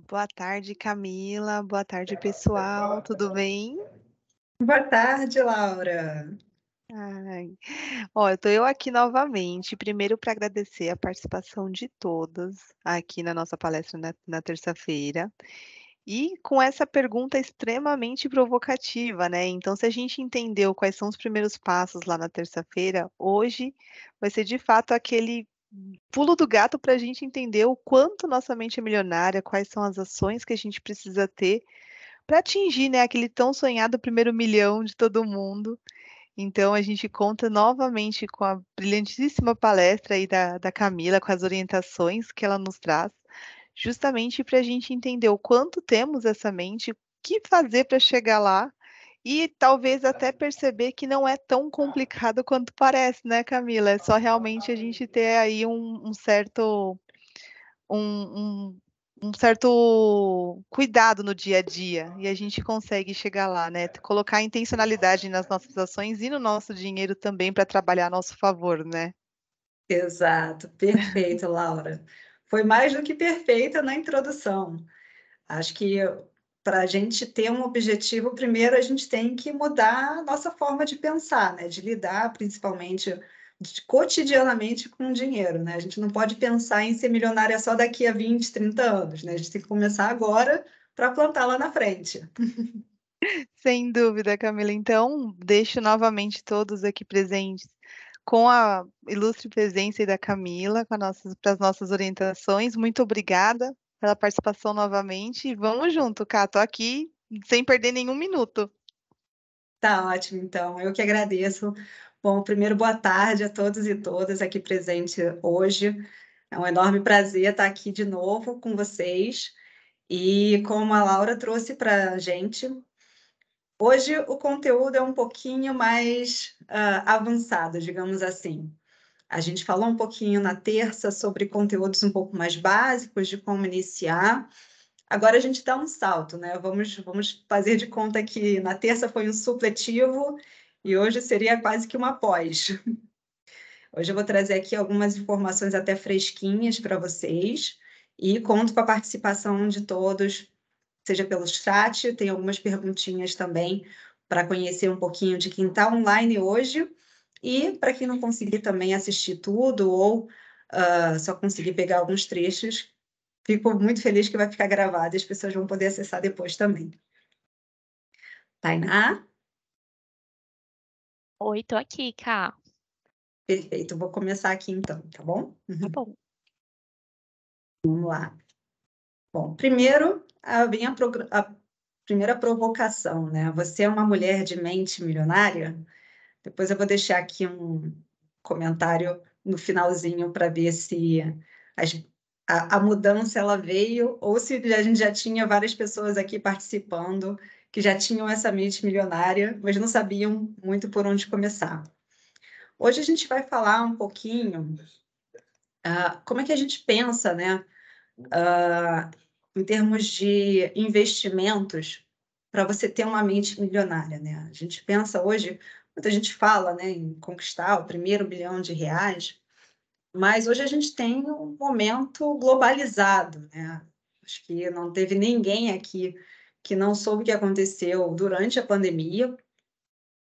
Boa tarde, Camila. Boa tarde, pessoal. Tudo bem? Boa tarde, Laura. Ai, ó, eu aqui novamente, primeiro para agradecer a participação de todas aqui na nossa palestra na terça-feira, e com essa pergunta extremamente provocativa, né? Então, se a gente entendeu quais são os primeiros passos lá na terça-feira, hoje vai ser de fato aquele pulo do gato para a gente entender o quanto nossa mente é milionária, quais são as ações que a gente precisa ter para atingir, né, aquele tão sonhado primeiro milhão de todo mundo. Então a gente conta novamente com a brilhantíssima palestra aí da Camila, com as orientações que ela nos traz, justamente para a gente entender o quanto temos essa mente, o que fazer para chegar lá, e talvez até perceber que não é tão complicado quanto parece, né, Camila? É só realmente a gente ter aí um certo um um um certo cuidado no dia a dia, e a gente consegue chegar lá, né, colocar intencionalidade nas nossas ações e no nosso dinheiro também para trabalhar a nosso favor, né. Exato, perfeito, Laura. Foi mais do que perfeita na introdução. Acho que para a gente ter um objetivo, primeiro a gente tem que mudar a nossa forma de pensar, né? De lidar, principalmente cotidianamente com o dinheiro, né? A gente não pode pensar em ser milionária só daqui a 20, 30 anos, né? A gente tem que começar agora para plantar lá na frente. Sem dúvida, Camila. Então, deixo novamente todos aqui presentes com a ilustre presença aí da Camila, com as nossas orientações. Muito obrigada pela participação novamente e vamos junto, Cá, tô aqui sem perder nenhum minuto. Tá ótimo, então. Eu que agradeço. Bom, primeiro, boa tarde a todos e todas aqui presentes hoje. É um enorme prazer estar aqui de novo com vocês. E como a Laura trouxe para a gente, hoje o conteúdo é um pouquinho mais avançado, digamos assim. A gente falou um pouquinho na terça sobre conteúdos um pouco mais básicos de como iniciar. Agora a gente dá um salto, né? Vamos fazer de conta que na terça foi um supletivo e hoje seria quase que uma pós. Hoje eu vou trazer aqui algumas informações até fresquinhas para vocês e conto com a participação de todos, seja pelo chat, tem algumas perguntinhas também para conhecer um pouquinho de quem está online hoje e para quem não conseguir também assistir tudo ou só conseguir pegar alguns trechos, fico muito feliz que vai ficar gravado e as pessoas vão poder acessar depois também. Tainá? Oi, tô aqui, Cá. Perfeito, vou começar aqui então, tá bom? Tá bom. Vamos lá. Bom, primeiro, a primeira provocação, né? Você é uma mulher de mente milionária? Depois eu vou deixar aqui um comentário no finalzinho para ver se as- a mudança ela veio ou se a gente já tinha várias pessoas aqui participando que já tinham essa mente milionária, mas não sabiam muito por onde começar. Hoje a gente vai falar um pouquinho como é que a gente pensa, né, em termos de investimentos para você ter uma mente milionária, né? A gente pensa hoje, muita gente fala, né, em conquistar o primeiro bilhão de reais, mas hoje a gente tem um momento globalizado, né? Acho que não teve ninguém aqui que não soube o que aconteceu durante a pandemia.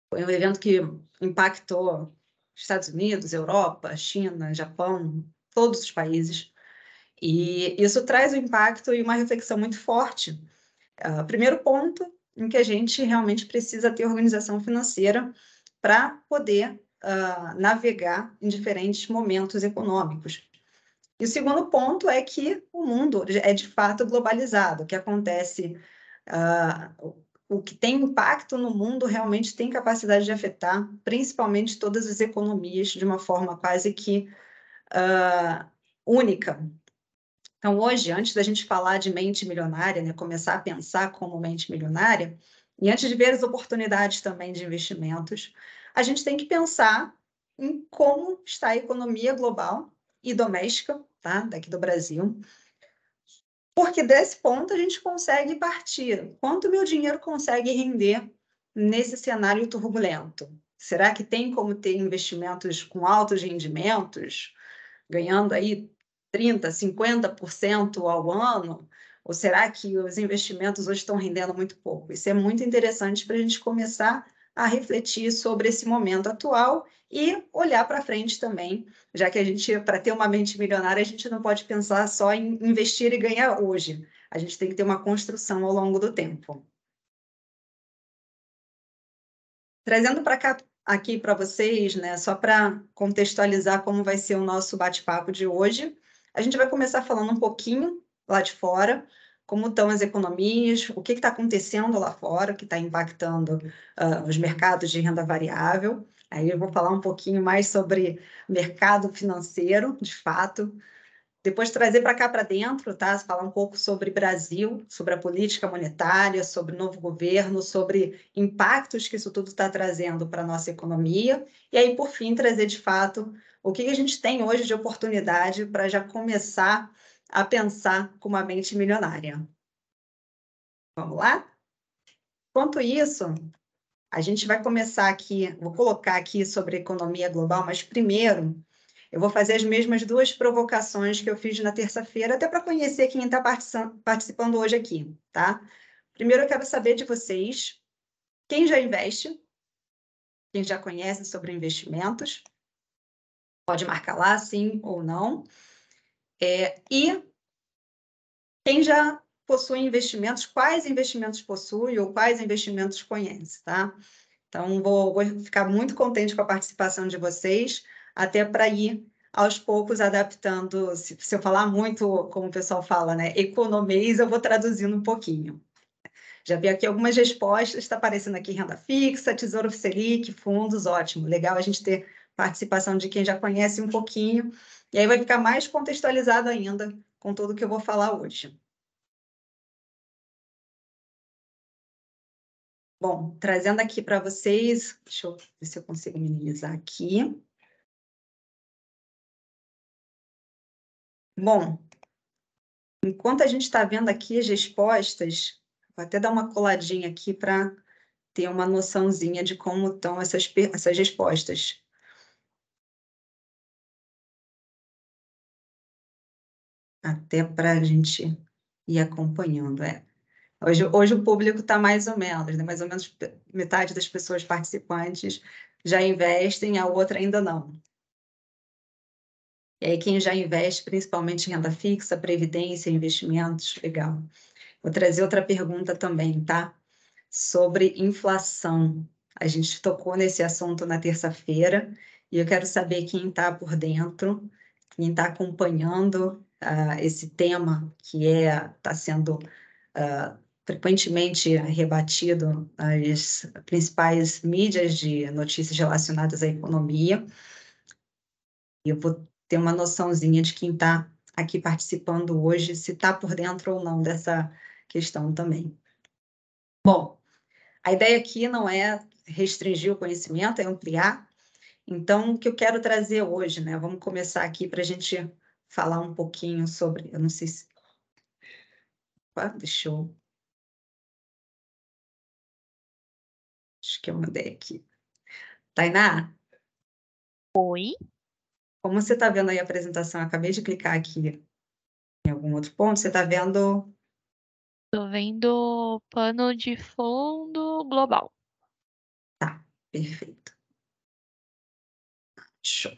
Foi um evento que impactou Estados Unidos, Europa, China, Japão, todos os países. E isso traz um impacto e uma reflexão muito forte. Primeiro ponto em que a gente realmente precisa ter organização financeira para poder navegar em diferentes momentos econômicos. E o segundo ponto é que o mundo é de fato globalizado, o que acontece, o que tem impacto no mundo realmente tem capacidade de afetar, principalmente todas as economias, de uma forma quase que única. Então, hoje, antes da gente falar de mente milionária, né, começar a pensar como mente milionária, e antes de ver as oportunidades também de investimentos, a gente tem que pensar em como está a economia global e doméstica, tá, daqui do Brasil, porque desse ponto a gente consegue partir. Quanto meu dinheiro consegue render nesse cenário turbulento? Será que tem como ter investimentos com altos rendimentos, ganhando aí 30%, 50% ao ano? Ou será que os investimentos hoje estão rendendo muito pouco? Isso é muito interessante para a gente começar a refletir sobre esse momento atual e olhar para frente também, já que a gente, para ter uma mente milionária, a gente não pode pensar só em investir e ganhar hoje. A gente tem que ter uma construção ao longo do tempo. Trazendo para cá, aqui para vocês, né, só para contextualizar como vai ser o nosso bate-papo de hoje, a gente vai começar falando um pouquinho lá de fora, como estão as economias, o que está acontecendo lá fora, que está impactando os mercados de renda variável. Aí eu vou falar um pouquinho mais sobre mercado financeiro, de fato. Depois trazer para cá para dentro, tá? Falar um pouco sobre Brasil, sobre a política monetária, sobre o novo governo, sobre impactos que isso tudo está trazendo para a nossa economia. E aí, por fim, trazer de fato o que a gente tem hoje de oportunidade para já começar a pensar com uma mente milionária. Vamos lá? Enquanto isso, a gente vai começar aqui, vou colocar aqui sobre economia global, mas primeiro eu vou fazer as mesmas duas provocações que eu fiz na terça-feira, até para conhecer quem está participando hoje aqui, tá? Primeiro, eu quero saber de vocês, quem já investe, quem já conhece sobre investimentos, pode marcar lá, sim ou não, e quem já possui investimentos, quais investimentos possui ou quais investimentos conhece, tá? Então, vou ficar muito contente com a participação de vocês, até para ir aos poucos adaptando. Se eu falar muito, como o pessoal fala, né, economês, eu vou traduzindo um pouquinho. Já vi aqui algumas respostas, está aparecendo aqui renda fixa, Tesouro Selic, fundos, ótimo. Legal a gente ter participação de quem já conhece um pouquinho, e aí vai ficar mais contextualizado ainda com tudo que eu vou falar hoje. Bom, trazendo aqui para vocês, deixa eu ver se eu consigo minimizar aqui. Bom, enquanto a gente está vendo aqui as respostas, vou até dar uma coladinha aqui para ter uma noçãozinha de como estão essas respostas. Até para a gente ir acompanhando. Hoje o público está mais ou menos, né? Mais ou menos metade das pessoas participantes já investem, a outra ainda não. E aí quem já investe, principalmente em renda fixa, previdência, investimentos, legal. Vou trazer outra pergunta também, tá? Sobre inflação. A gente tocou nesse assunto na terça-feira e eu quero saber quem está por dentro, quem está acompanhando esse tema que está sendo frequentemente rebatido nas principais mídias de notícias relacionadas à economia. E eu vou ter uma noçãozinha de quem está aqui participando hoje, se está por dentro ou não dessa questão também. Bom, a ideia aqui não é restringir o conhecimento, é ampliar. Então, o que eu quero trazer hoje, né? Vamos começar aqui para a gente falar um pouquinho sobre. Eu não sei se. Deixa eu. Acho que eu mandei aqui. Tainá? Oi? Como você está vendo aí a apresentação? Eu acabei de clicar aqui em algum outro ponto. Você está vendo. Tô vendo pano de fundo global. Tá, perfeito. Show.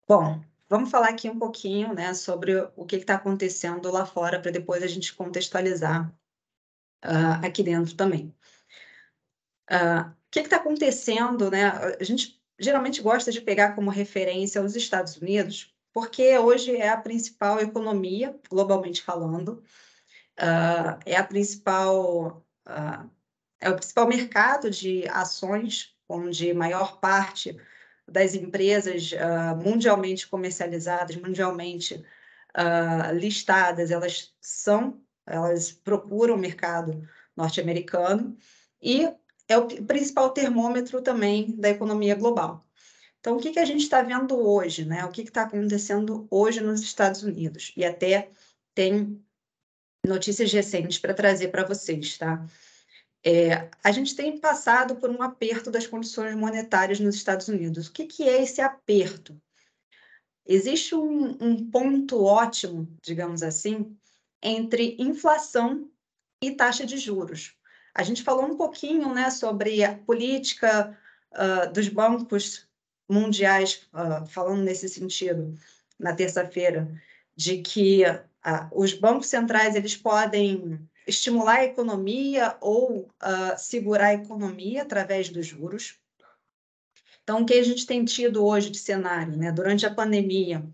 Bom, vamos falar aqui um pouquinho, né, sobre o que está acontecendo lá fora, para depois a gente contextualizar aqui dentro também. O que está acontecendo, né? A gente geralmente gosta de pegar como referência os Estados Unidos, porque hoje é a principal economia, globalmente falando, é a principal, é o principal mercado de ações, onde maior parte das empresas mundialmente comercializadas, mundialmente listadas, elas procuram o mercado norte-americano e é o principal termômetro também da economia global. Então, o que a gente está vendo hoje, né? O que está acontecendo hoje nos Estados Unidos? E até tem notícias recentes para trazer para vocês, tá? A gente tem passado por um aperto das condições monetárias nos Estados Unidos. O que é esse aperto? existe um ponto ótimo, digamos assim, entre inflação e taxa de juros. A gente falou um pouquinho, né, sobre a política dos bancos mundiais, falando nesse sentido, na terça-feira, de que os bancos centrais eles podem estimular a economia ou segurar a economia através dos juros. Então, o que a gente tem tido hoje de cenário, né, durante a pandemia,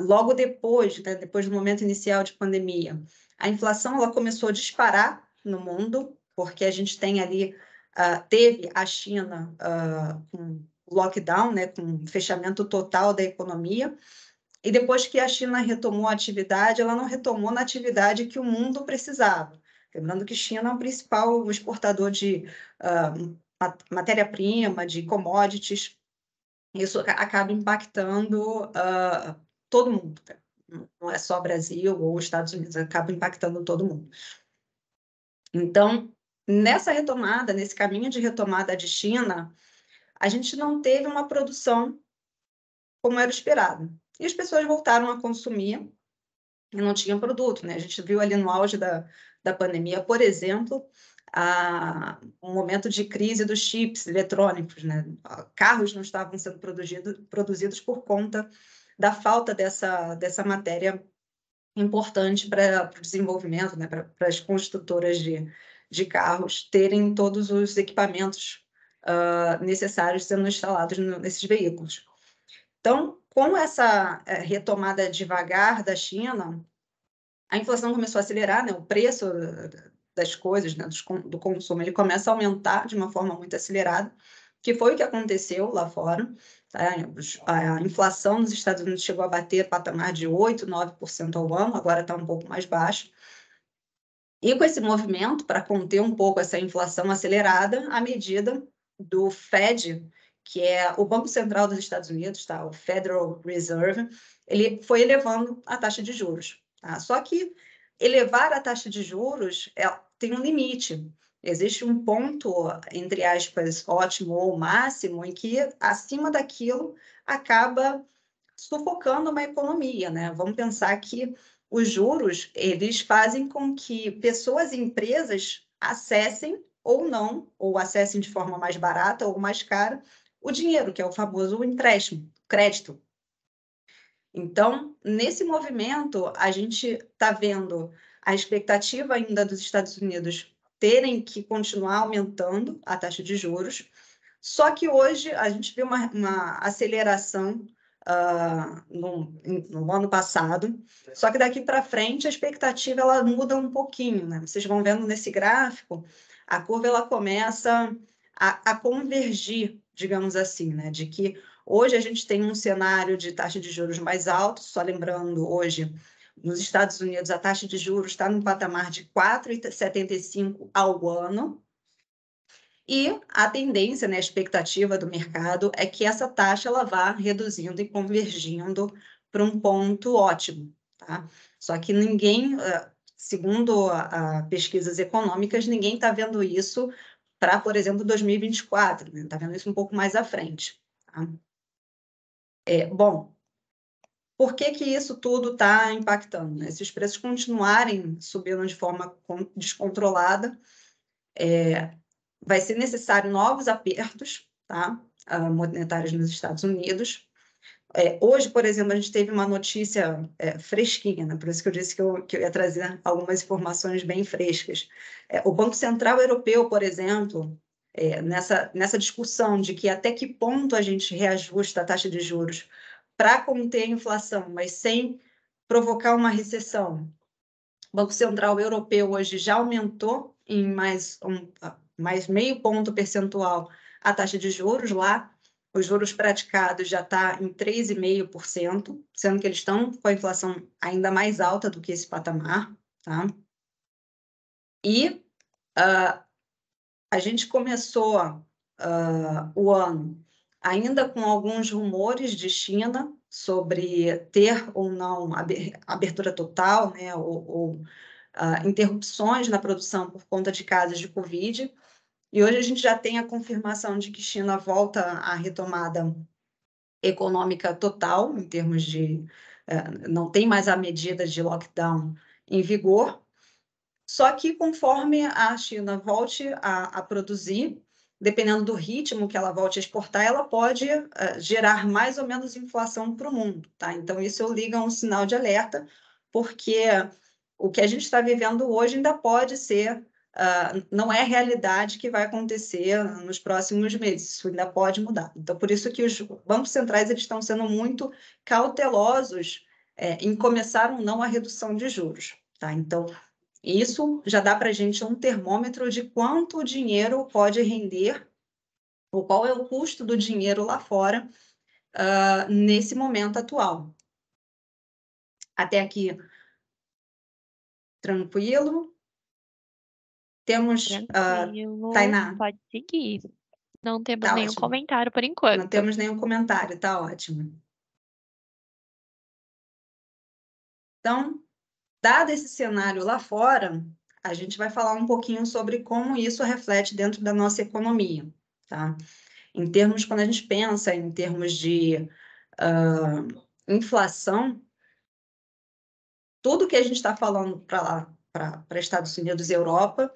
logo depois, né, depois do momento inicial de pandemia, a inflação ela começou a disparar no mundo, porque a gente tem ali, teve a China com lockdown, né, com fechamento total da economia, e depois que a China retomou a atividade, ela não retomou na atividade que o mundo precisava. Lembrando que a China é o principal exportador de matéria-prima, de commodities, isso acaba impactando todo mundo, não é só Brasil ou Estados Unidos, acaba impactando todo mundo. Então, nessa retomada, nesse caminho de retomada de China, a gente não teve uma produção como era esperado. E as pessoas voltaram a consumir e não tinham produto, né? A gente viu ali no auge da pandemia, por exemplo, um momento de crise dos chips eletrônicos, né? Carros não estavam sendo produzidos por conta da falta dessa matéria importante para o desenvolvimento, né? Para as construtoras de carros terem todos os equipamentos necessários sendo instalados nesses veículos. Então, com essa retomada devagar da China, a inflação começou a acelerar, né? O preço das coisas, né? do consumo, ele começa a aumentar de uma forma muito acelerada, que foi o que aconteceu lá fora. Tá? A inflação nos Estados Unidos chegou a bater patamar de 8%, 9% ao ano, agora está um pouco mais baixo. E com esse movimento, para conter um pouco essa inflação acelerada, a medida do Fed, que é o Banco Central dos Estados Unidos, tá? O Federal Reserve, ele foi elevando a taxa de juros. Tá? Só que elevar a taxa de juros tem um limite. Existe um ponto, entre aspas, ótimo ou máximo, em que acima daquilo acaba sufocando uma economia, né? Vamos pensar que os juros, eles fazem com que pessoas e empresas acessem ou não, ou acessem de forma mais barata ou mais cara, o dinheiro, que é o famoso empréstimo, crédito. Então, nesse movimento, a gente está vendo a expectativa ainda dos Estados Unidos terem que continuar aumentando a taxa de juros, só que hoje a gente viu uma aceleração no ano passado, só que daqui para frente a expectativa ela muda um pouquinho, né? Vocês vão vendo nesse gráfico, a curva ela começa a convergir, digamos assim, né? De que hoje a gente tem um cenário de taxa de juros mais alto, só lembrando, hoje, nos Estados Unidos, a taxa de juros está no patamar de 4,75 ao ano, e a tendência, né, a expectativa do mercado é que essa taxa ela vá reduzindo e convergindo para um ponto ótimo. Tá? Só que ninguém, segundo pesquisas econômicas, ninguém está vendo isso para, por exemplo, 2024, né? Está vendo isso um pouco mais à frente. Tá? Bom, por que isso tudo está impactando? Né? Se os preços continuarem subindo de forma descontrolada, vai ser necessário novos apertos, tá? Monetários nos Estados Unidos. Hoje, por exemplo, a gente teve uma notícia fresquinha, né? Por isso que eu disse que eu ia trazer algumas informações bem frescas. O Banco Central Europeu, por exemplo, nessa discussão de que até que ponto a gente reajusta a taxa de juros para conter a inflação, mas sem provocar uma recessão. O Banco Central Europeu hoje já aumentou em mais 0,5 ponto percentual a taxa de juros lá. Os juros praticados já está em 3,5%, sendo que eles estão com a inflação ainda mais alta do que esse patamar. Tá? E a gente começou o ano ainda com alguns rumores de China sobre ter ou não abertura total, né, ou interrupções na produção por conta de casos de Covid. E hoje a gente já tem a confirmação de que China volta à retomada econômica total, em termos de... não tem mais a medida de lockdown em vigor, só que conforme a China volte a produzir, dependendo do ritmo que ela volte a exportar, ela pode gerar mais ou menos inflação para o mundo, tá? Então, isso liga um sinal de alerta, porque o que a gente está vivendo hoje ainda pode ser, não é a realidade que vai acontecer nos próximos meses, isso ainda pode mudar. Então, por isso que os bancos centrais eles estão sendo muito cautelosos em começar ou não a redução de juros, tá? Então, isso já dá para a gente um termômetro de quanto o dinheiro pode render, ou qual é o custo do dinheiro lá fora, nesse momento atual. Até aqui, tranquilo? Temos, Tranquilo, Tainá, pode seguir. Não temos tá nenhum ótimo. comentário por Não enquanto. temos nenhum comentário, tá ótimo. Então, dado esse cenário lá fora, a gente vai falar um pouquinho sobre como isso reflete dentro da nossa economia, tá? Em termos, quando a gente pensa em termos de inflação, tudo que a gente está falando para lá, para Estados Unidos e Europa,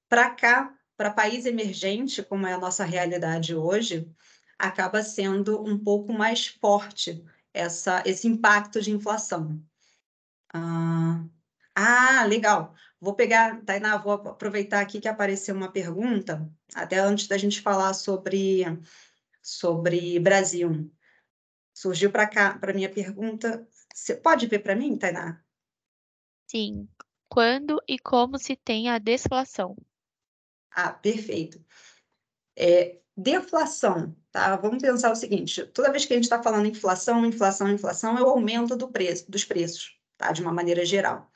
para cá, para país emergente, como é a nossa realidade hoje, acaba sendo um pouco mais forte esse impacto de inflação. Legal. Vou pegar, Tainá, vou aproveitar aqui que apareceu uma pergunta, até antes da gente falar sobre Brasil. Surgiu para cá, para minha pergunta. Você pode ver para mim, Tainá? Sim. Quando e como se tem a deflação? Perfeito. Deflação, tá? Vamos pensar o seguinte: toda vez que a gente está falando inflação, inflação, inflação, é o aumento dos preços, tá? De uma maneira geral.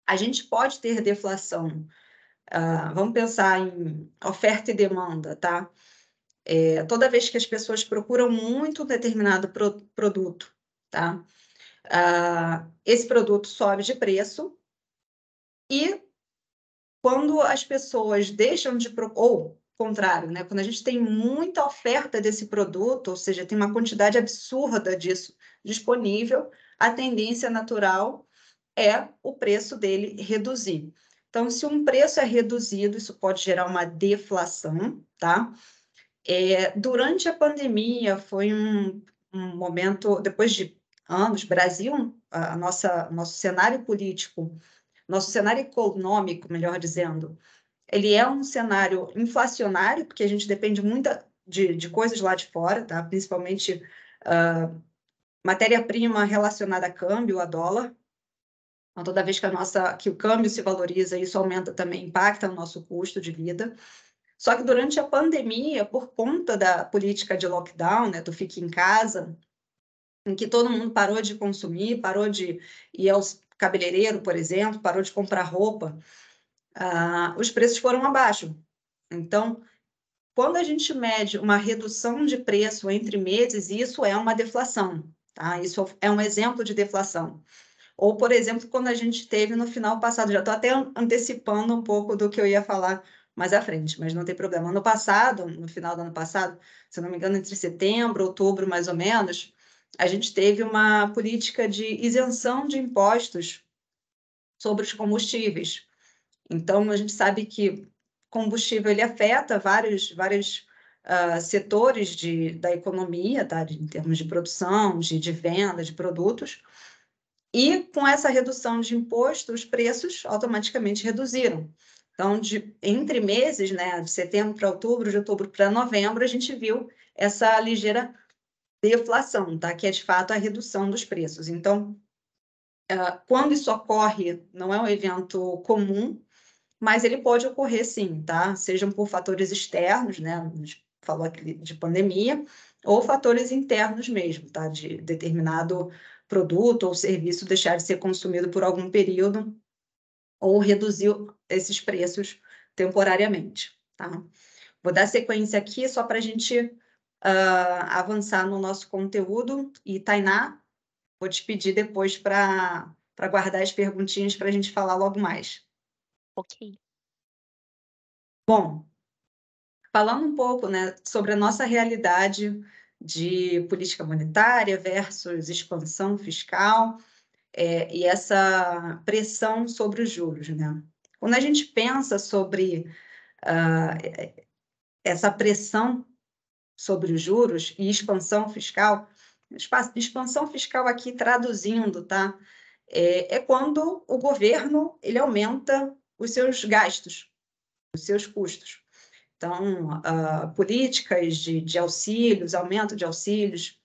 A gente pode ter deflação. Vamos pensar em oferta e demanda, tá? Toda vez que as pessoas procuram muito um determinado produto, tá? Esse produto sobe de preço e quando as pessoas deixam de ou contrário, né? Quando a gente tem muita oferta desse produto, ou seja, tem uma quantidade absurda disso disponível, a tendência natural é o preço dele reduzir. Então, se um preço é reduzido, isso pode gerar uma deflação, tá? Durante a pandemia, foi um momento, depois de anos, Brasil, nosso cenário político, nosso cenário econômico, melhor dizendo, ele é um cenário inflacionário, porque a gente depende muito de coisas lá de fora, tá? Principalmente matéria-prima relacionada a câmbio, a dólar. Então, toda vez que o câmbio se valoriza, isso aumenta também, impacta o nosso custo de vida. Só que durante a pandemia, por conta da política de lockdown, né, do fique em casa, em que todo mundo parou de consumir, parou de ir ao cabeleireiro, por exemplo, parou de comprar roupa, os preços foram abaixo. Então, quando a gente mede uma redução de preço entre meses, isso é uma deflação, tá? Isso é um exemplo de deflação. Ou, por exemplo, quando a gente teve no final passado, já estou até antecipando um pouco do que eu ia falar mais à frente, mas não tem problema. Ano passado, no final do ano passado, se não me engano, entre setembro, outubro, mais ou menos, a gente teve uma política de isenção de impostos sobre os combustíveis. Então, a gente sabe que combustível ele afeta vários setores da economia, tá? Em termos de produção, de venda de produtos. E com essa redução de imposto, os preços automaticamente reduziram. Então, entre meses, né, de setembro para outubro, de outubro para novembro, a gente viu essa ligeira deflação, tá? Que é de fato a redução dos preços. Então, quando isso ocorre, não é um evento comum, mas ele pode ocorrer sim, tá? Sejam por fatores externos, né? A gente falou aqui de pandemia, ou fatores internos mesmo, tá? De determinado produto ou serviço deixar de ser consumido por algum período ou reduzir esses preços temporariamente, tá? Vou dar sequência aqui só para a gente avançar no nosso conteúdo. E, Tainá, vou te pedir depois para guardar as perguntinhas para a gente falar logo mais. Ok. Bom, falando um pouco, né, sobre a nossa realidade de política monetária versus expansão fiscal, e essa pressão sobre os juros, né? Quando a gente pensa sobre essa pressão sobre os juros e expansão fiscal, expansão fiscal aqui traduzindo, tá? É quando o governo ele aumenta os seus gastos, os seus custos. Então, políticas de auxílios, aumento de auxílios,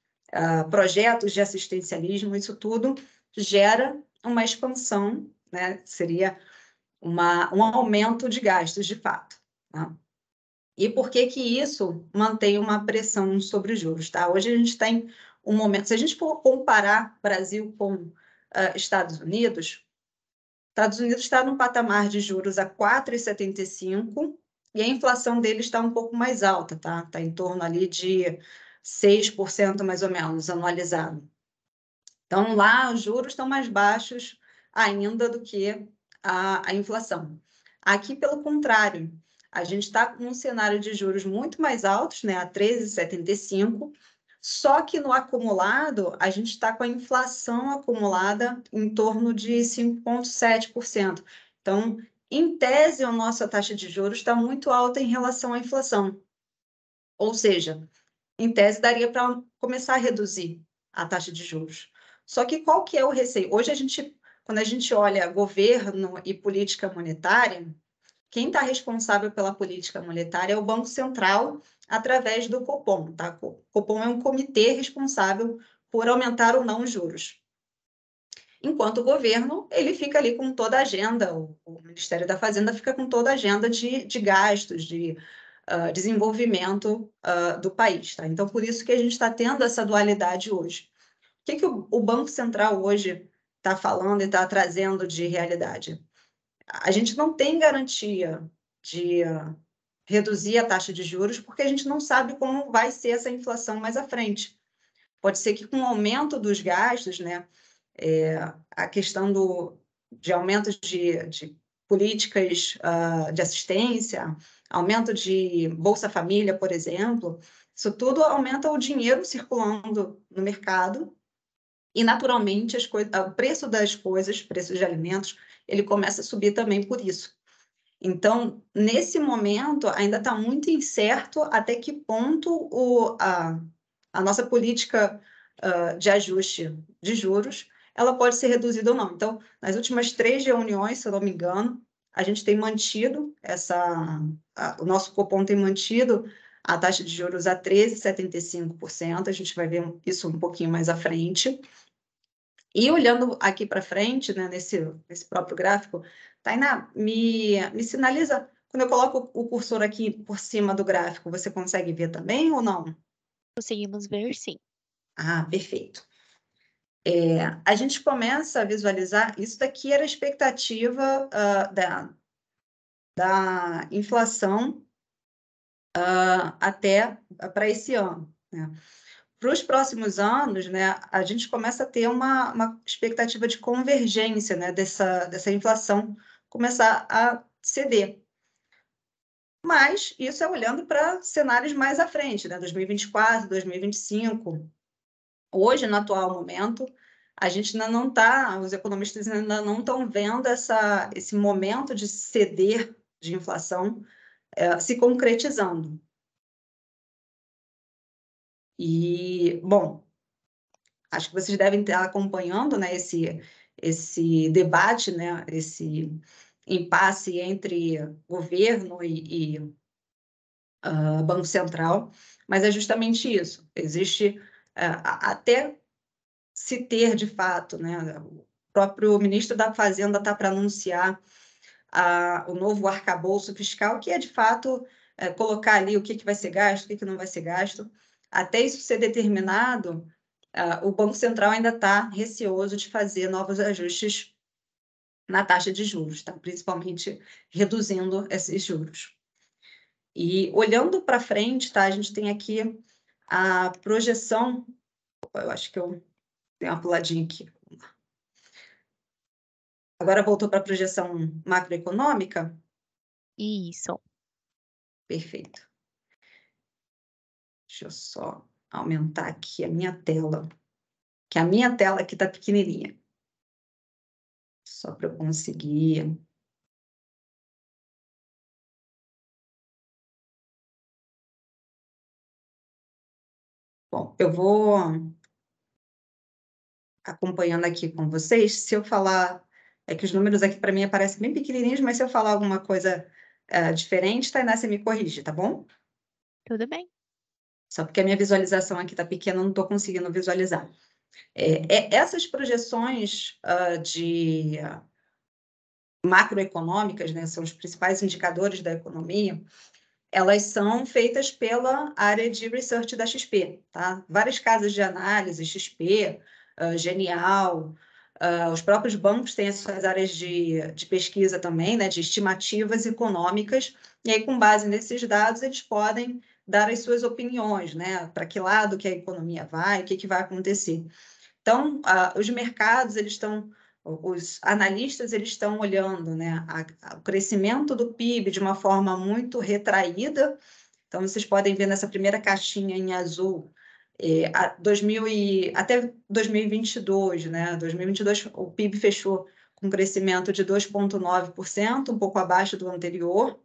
projetos de assistencialismo, isso tudo gera uma expansão, né? Seria um aumento de gastos, de fato. Tá? E por que que isso mantém uma pressão sobre os juros? Tá? Hoje a gente está em um momento, se a gente for comparar Brasil com Estados Unidos está num patamar de juros a 4,75 e a inflação dele está um pouco mais alta, tá? Está em torno ali de 6% mais ou menos, anualizado. Então, lá os juros estão mais baixos ainda do que a inflação. Aqui, pelo contrário, a gente está com um cenário de juros muito mais altos, né, a 13,75, só que no acumulado, a gente está com a inflação acumulada em torno de 5,7%. Então, em tese, a nossa taxa de juros está muito alta em relação à inflação. Ou seja, em tese, daria para começar a reduzir a taxa de juros. Só que qual que é o receio? Hoje, quando a gente olha governo e política monetária, quem está responsável pela política monetária é o Banco Central, através do Copom. Tá? O Copom é um comitê responsável por aumentar ou não os juros. Enquanto o governo, ele fica ali com toda a agenda, o Ministério da Fazenda fica com toda a agenda de gastos, de desenvolvimento do país. Tá? Então, por isso que a gente está tendo essa dualidade hoje. O que o Banco Central hoje está falando e está trazendo de realidade? A gente não tem garantia de reduzir a taxa de juros porque a gente não sabe como vai ser essa inflação mais à frente. Pode ser que com o aumento dos gastos, né, a questão de aumento de políticas de assistência, aumento de Bolsa Família, por exemplo, isso tudo aumenta o dinheiro circulando no mercado e, naturalmente, o preço das coisas, preço de alimentos, ele começa a subir também por isso. Então, nesse momento, ainda está muito incerto até que ponto a nossa política de ajuste de juros ela pode ser reduzida ou não. Então, nas últimas 3 reuniões, se eu não me engano, a gente tem mantido o nosso Copom tem mantido a taxa de juros a 13,75%, a gente vai ver isso um pouquinho mais à frente. E olhando aqui para frente, né, nesse próprio gráfico, Tainá, me sinaliza, quando eu coloco o cursor aqui por cima do gráfico, você consegue ver também ou não? Conseguimos ver, sim. Ah, perfeito. A gente começa a visualizar, isso daqui era a expectativa da inflação até para esse ano, né? Para os próximos anos, né, a gente começa a ter uma expectativa de convergência, né, dessa inflação começar a ceder. Mas isso é olhando para cenários mais à frente, né, 2024, 2025. Hoje, no atual momento, a gente ainda não está, os economistas ainda não estão vendo esse momento de ceder de inflação se concretizando. E, bom, acho que vocês devem estar acompanhando, né, esse debate, né, esse impasse entre governo e Banco Central, mas é justamente isso. Existe, até se ter de fato, né, o próprio ministro da Fazenda está para anunciar o novo arcabouço fiscal, que é de fato colocar ali o que vai ser gasto, o que não vai ser gasto. Até isso ser determinado, o Banco Central ainda está receoso de fazer novos ajustes na taxa de juros, tá? Principalmente reduzindo esses juros. E olhando para frente, tá? A gente tem aqui a projeção. Eu acho que eu tenho uma puladinha aqui. Agora voltou para a projeção macroeconômica? Isso. Perfeito. Deixa eu só aumentar aqui a minha tela, que a minha tela aqui está pequenininha. Só para eu conseguir... Bom, eu vou acompanhando aqui com vocês. Se eu falar... É que os números aqui para mim aparecem bem pequenininhos, mas se eu falar alguma coisa diferente, Tainá, você me corrige, tá bom? Tudo bem. Só porque a minha visualização aqui está pequena, eu não estou conseguindo visualizar. Essas projeções de macroeconômicas, né, são os principais indicadores da economia, elas são feitas pela área de research da XP, tá? Várias casas de análise, XP, Genial, os próprios bancos têm as suas áreas de pesquisa também, né, de estimativas econômicas, e aí, com base nesses dados, eles podem dar as suas opiniões, né, para que lado que a economia vai, o que vai acontecer. Então, os mercados, os analistas, eles estão olhando, né, o crescimento do PIB de uma forma muito retraída. Então, vocês podem ver nessa primeira caixinha em azul, até 2022, né? 2022, o PIB fechou com um crescimento de 2,9%, um pouco abaixo do anterior,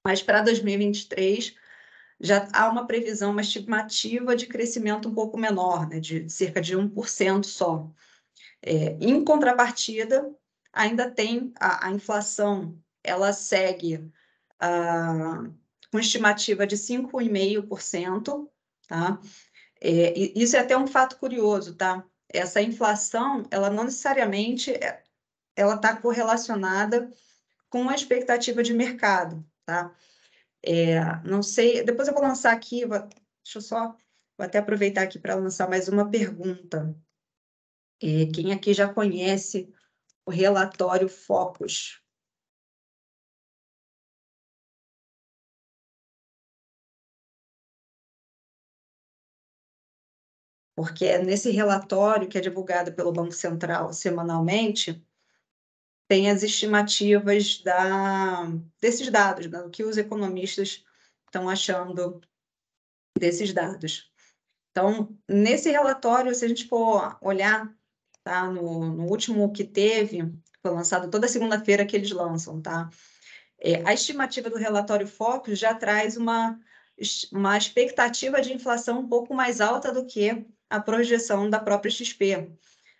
mas para 2023 já há uma previsão, uma estimativa de crescimento um pouco menor, né? De cerca de 1% só. Em contrapartida, ainda tem a inflação, ela segue com estimativa de 5,5%, tá? Isso é até um fato curioso, tá? Essa inflação, ela não necessariamente ela está correlacionada com a expectativa de mercado, tá? Não sei, depois eu vou lançar aqui, deixa eu só, vou até aproveitar aqui para lançar mais uma pergunta. Quem aqui já conhece o relatório Focus? Porque é nesse relatório que é divulgado pelo Banco Central semanalmente, tem as estimativas desses dados, né, o que os economistas estão achando desses dados. Então, nesse relatório, se a gente for olhar, tá, no último que teve, foi lançado toda segunda-feira que eles lançam, tá? A estimativa do relatório Focus já traz uma expectativa de inflação um pouco mais alta do que a projeção da própria XP.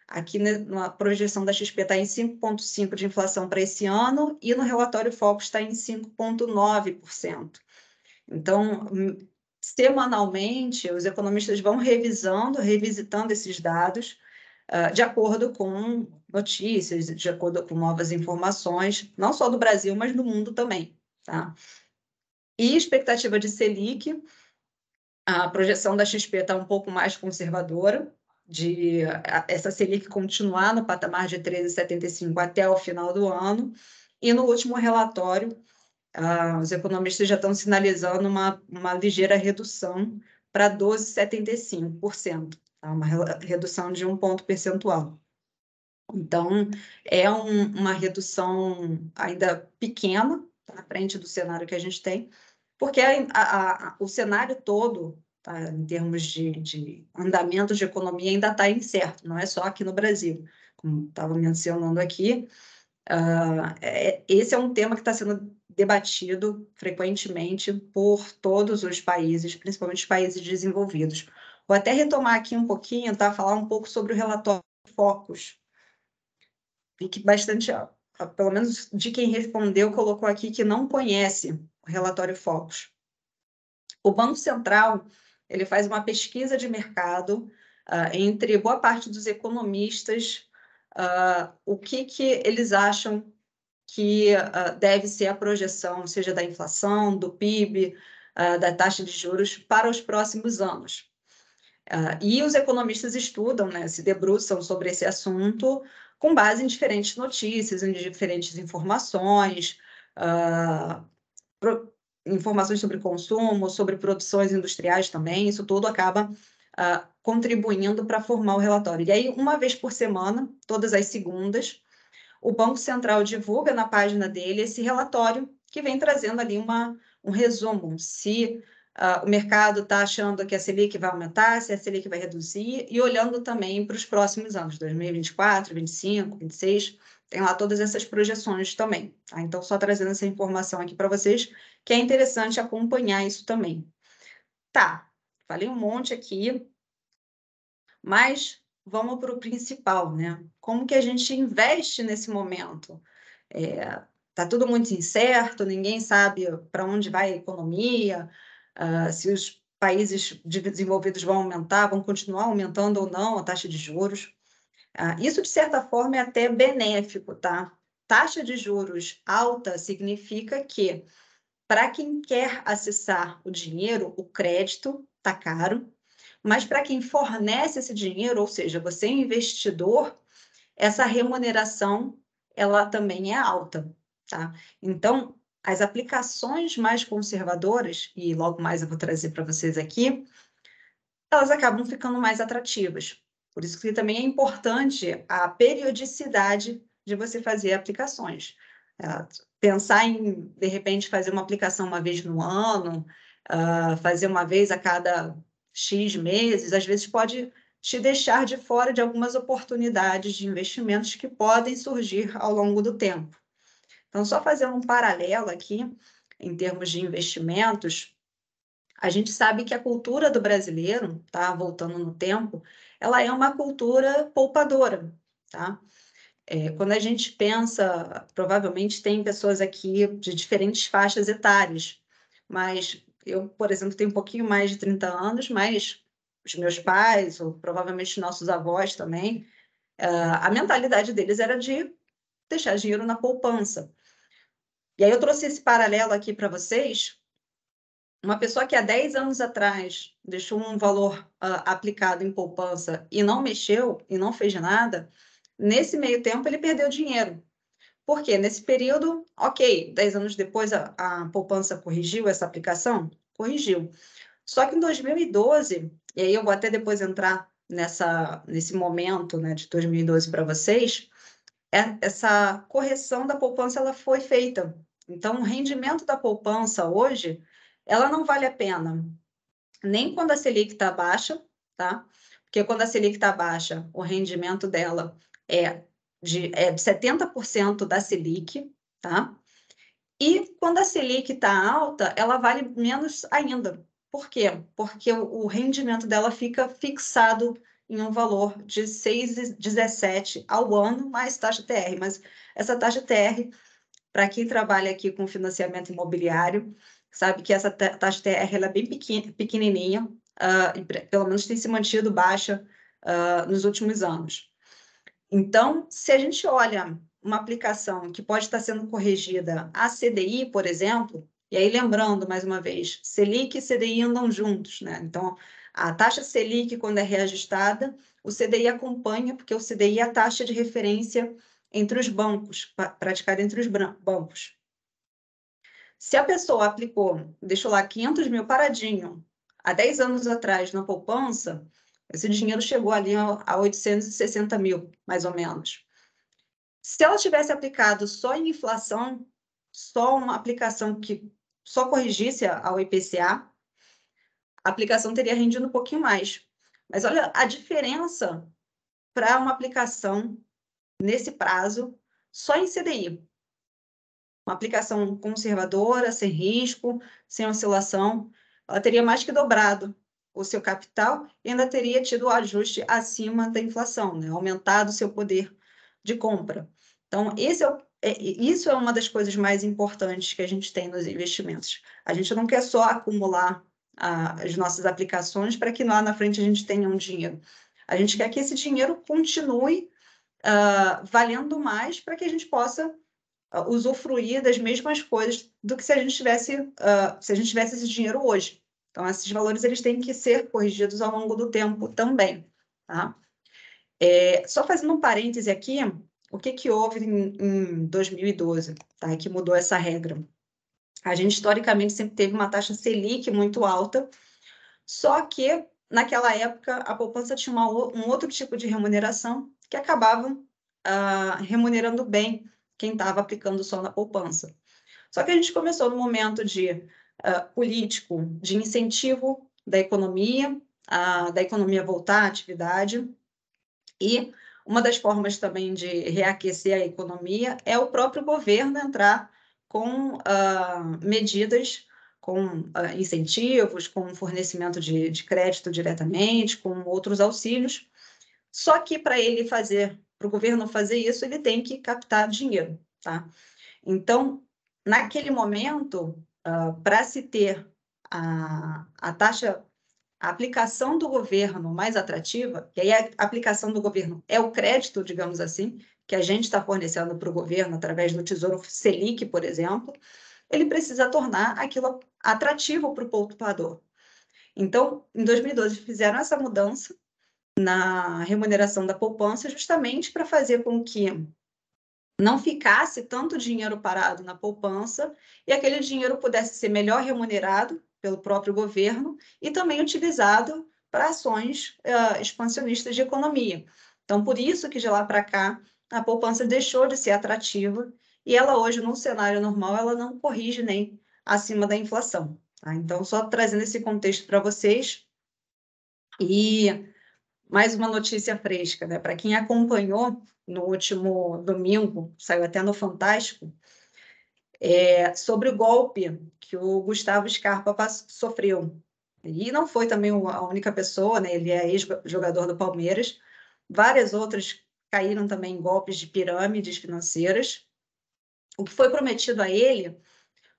Aqui na projeção da XP está em 5,5% de inflação para esse ano e no relatório Focus está em 5,9%. Então, semanalmente, os economistas vão revisitando esses dados de acordo com notícias, de acordo com novas informações, não só do Brasil, mas do mundo também, tá? E expectativa de Selic, a projeção da XP está um pouco mais conservadora, de essa Selic continuar no patamar de 13,75 até o final do ano, e no último relatório, os economistas já estão sinalizando uma ligeira redução para 12,75%, tá? Uma redução de 1 ponto percentual. Então, é uma redução ainda pequena, tá, à frente do cenário que a gente tem, porque o cenário todo, tá, em termos de andamento de economia, ainda está incerto, não é só aqui no Brasil. Como estava mencionando aqui, esse é um tema que está sendo debatido frequentemente por todos os países, principalmente os países desenvolvidos. Vou até retomar aqui um pouquinho, tá, falar um pouco sobre o relatório Focus. Vi que bastante, pelo menos de quem respondeu, colocou aqui que não conhece o relatório Focus. O Banco Central, ele faz uma pesquisa de mercado entre boa parte dos economistas, o que eles acham que deve ser a projeção, seja da inflação, do PIB, da taxa de juros para os próximos anos. E os economistas estudam, né, se debruçam sobre esse assunto com base em diferentes notícias, em diferentes informações, informações sobre consumo, sobre produções industriais também, isso tudo acaba contribuindo para formar o relatório. E aí, uma vez por semana, todas as segundas, o Banco Central divulga na página dele esse relatório que vem trazendo ali um resumo, se o mercado está achando que a Selic vai aumentar, se a Selic vai reduzir, e olhando também para os próximos anos, 2024, 2025, 2026, tem lá todas essas projeções também. Tá? Então, só trazendo essa informação aqui para vocês, que é interessante acompanhar isso também. Tá, falei um monte aqui, mas vamos para o principal, né? Como que a gente investe nesse momento? Tá tudo muito incerto, ninguém sabe para onde vai a economia, se os países desenvolvidos vão continuar aumentando ou não a taxa de juros. Isso, de certa forma, é até benéfico, tá? Taxa de juros alta significa que, para quem quer acessar o dinheiro, o crédito está caro, mas para quem fornece esse dinheiro, ou seja, você é investidor, essa remuneração ela também é alta, tá? Então, as aplicações mais conservadoras, e logo mais eu vou trazer para vocês aqui, elas acabam ficando mais atrativas. Por isso que também é importante a periodicidade de você fazer aplicações. Pensar em, de repente, fazer uma aplicação uma vez no ano, fazer uma vez a cada X meses, às vezes pode te deixar de fora de algumas oportunidades de investimentos que podem surgir ao longo do tempo. Então, só fazendo um paralelo aqui, em termos de investimentos, a gente sabe que a cultura do brasileiro, tá? Voltando no tempo, ela é uma cultura poupadora, tá? Quando a gente pensa, provavelmente tem pessoas aqui de diferentes faixas etárias, mas eu, por exemplo, tenho um pouquinho mais de 30 anos, mas os meus pais, ou provavelmente nossos avós também, a mentalidade deles era de deixar dinheiro na poupança. E aí eu trouxe esse paralelo aqui para vocês. Uma pessoa que há 10 anos atrás deixou um valor aplicado em poupança e não mexeu, e não fez nada, nesse meio tempo ele perdeu dinheiro. Por quê? Nesse período, ok, 10 anos depois a poupança corrigiu essa aplicação? Corrigiu. Só que em 2012, e aí eu vou até depois entrar nesse momento, né, de 2012 para vocês, essa correção da poupança ela foi feita. Então, o rendimento da poupança hoje, ela não vale a pena, nem quando a Selic está baixa, tá? Porque quando a Selic está baixa, o rendimento dela é de 70% da Selic, tá? E quando a Selic está alta, ela vale menos ainda. Por quê? Porque o rendimento dela fica fixado em um valor de 6,17 ao ano, mais taxa TR. Mas essa taxa TR, para quem trabalha aqui com financiamento imobiliário, sabe que essa taxa TR ela é bem pequenininha, e pelo menos tem se mantido baixa nos últimos anos. Então, se a gente olha uma aplicação que pode estar sendo corrigida a CDI, por exemplo, e aí lembrando, mais uma vez, Selic e CDI andam juntos, né? Então, a taxa Selic, quando é reajustada, o CDI acompanha, porque o CDI é a taxa de referência entre os bancos, praticada entre os bancos. Se a pessoa aplicou, deixou lá 500 mil paradinho, há 10 anos atrás na poupança, esse dinheiro chegou ali a 860 mil, mais ou menos. Se ela tivesse aplicado só em inflação, só uma aplicação que só corrigisse ao IPCA, a aplicação teria rendido um pouquinho mais. Mas olha a diferença para uma aplicação nesse prazo só em CDI. Uma aplicação conservadora, sem risco, sem oscilação, ela teria mais que dobrado o seu capital e ainda teria tido o ajuste acima da inflação, né? Aumentado o seu poder de compra. Então, isso é uma das coisas mais importantes que a gente tem nos investimentos. A gente não quer só acumular as nossas aplicações para que lá na frente a gente tenha um dinheiro. A gente quer que esse dinheiro continue valendo mais para que a gente possa usufruir das mesmas coisas do que se a gente tivesse esse dinheiro hoje. Então, esses valores eles têm que ser corrigidos ao longo do tempo também. Tá? Só fazendo um parêntese aqui, o que houve em 2012, tá? Que mudou essa regra? A gente, historicamente, sempre teve uma taxa Selic muito alta, só que, naquela época, a poupança tinha um outro tipo de remuneração que acabava remunerando bem quem estava aplicando só na poupança. Só que a gente começou no momento de político de incentivo da economia voltar à atividade, e uma das formas também de reaquecer a economia é o próprio governo entrar com medidas, com incentivos, com fornecimento de crédito diretamente, com outros auxílios. Só que para o governo fazer isso, ele tem que captar dinheiro, tá? Então, naquele momento, para se ter a aplicação do governo mais atrativa, e aí a aplicação do governo é o crédito, digamos assim, que a gente está fornecendo para o governo através do Tesouro Selic, por exemplo, ele precisa tornar aquilo atrativo para o poupador. Então, em 2012, fizeram essa mudança na remuneração da poupança, justamente para fazer com que não ficasse tanto dinheiro parado na poupança e aquele dinheiro pudesse ser melhor remunerado pelo próprio governo e também utilizado para ações expansionistas de economia. Então, por isso que de lá para cá a poupança deixou de ser atrativa e ela hoje, no cenário normal, ela não corrige nem acima da inflação. Tá? Então, só trazendo esse contexto para vocês. E mais uma notícia fresca, né? Para quem acompanhou no último domingo, saiu até no Fantástico, sobre o golpe que o Gustavo Scarpa sofreu. E não foi também a única pessoa, né? Ele é ex-jogador do Palmeiras. Várias outras caíram também em golpes de pirâmides financeiras. O que foi prometido a ele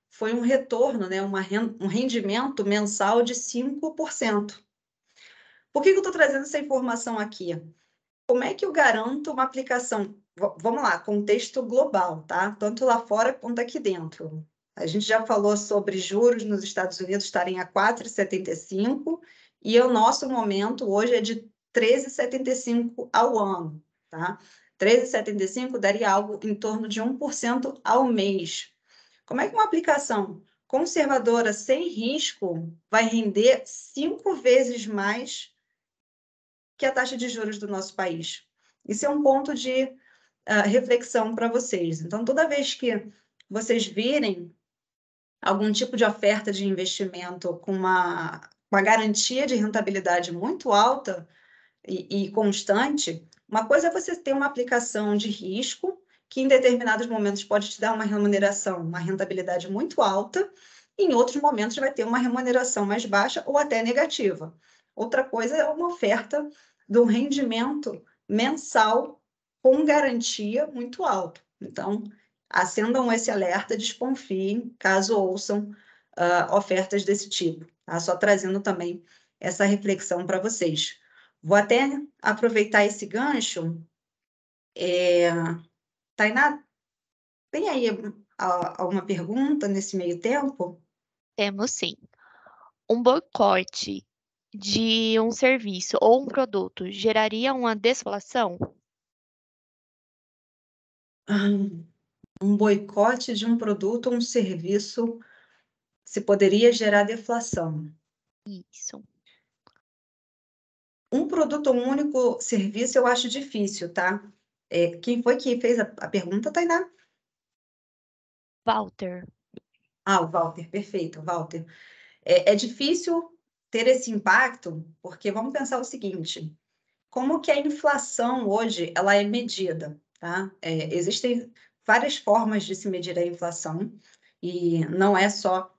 foi um retorno, né? Um rendimento mensal de 5%. Por que eu estou trazendo essa informação aqui? Como é que eu garanto uma aplicação? Vamos lá, contexto global, tá? Tanto lá fora quanto aqui dentro. A gente já falou sobre juros nos Estados Unidos estarem a 4,75 e o nosso momento hoje é de 13,75 ao ano, tá? 13,75 daria algo em torno de 1% ao mês. Como é que uma aplicação conservadora sem risco vai render 5 vezes mais que a taxa de juros do nosso país? Isso é um ponto de reflexão para vocês. Então, toda vez que vocês virem algum tipo de oferta de investimento com uma garantia de rentabilidade muito alta e constante, uma coisa é você ter uma aplicação de risco que em determinados momentos pode te dar uma remuneração, uma rentabilidade muito alta, e em outros momentos vai ter uma remuneração mais baixa ou até negativa. Outra coisa é uma oferta de um rendimento mensal com garantia muito alto. Então, acendam esse alerta, desconfiem caso ouçam ofertas desse tipo. Tá? Só trazendo também essa reflexão para vocês. Vou até aproveitar esse gancho. Tainá, tem aí alguma pergunta nesse meio tempo? Temos sim. Um boicote de um serviço ou um produto geraria uma deflação? Um boicote de um produto ou um serviço se poderia gerar deflação. Isso. Um produto, um único serviço, eu acho difícil, tá? Quem foi que fez a pergunta, Tainá? Walter. O Walter, perfeito, Walter. É difícil ter esse impacto, porque vamos pensar o seguinte: como que a inflação hoje ela é medida, tá? Existem várias formas de se medir a inflação, e não é só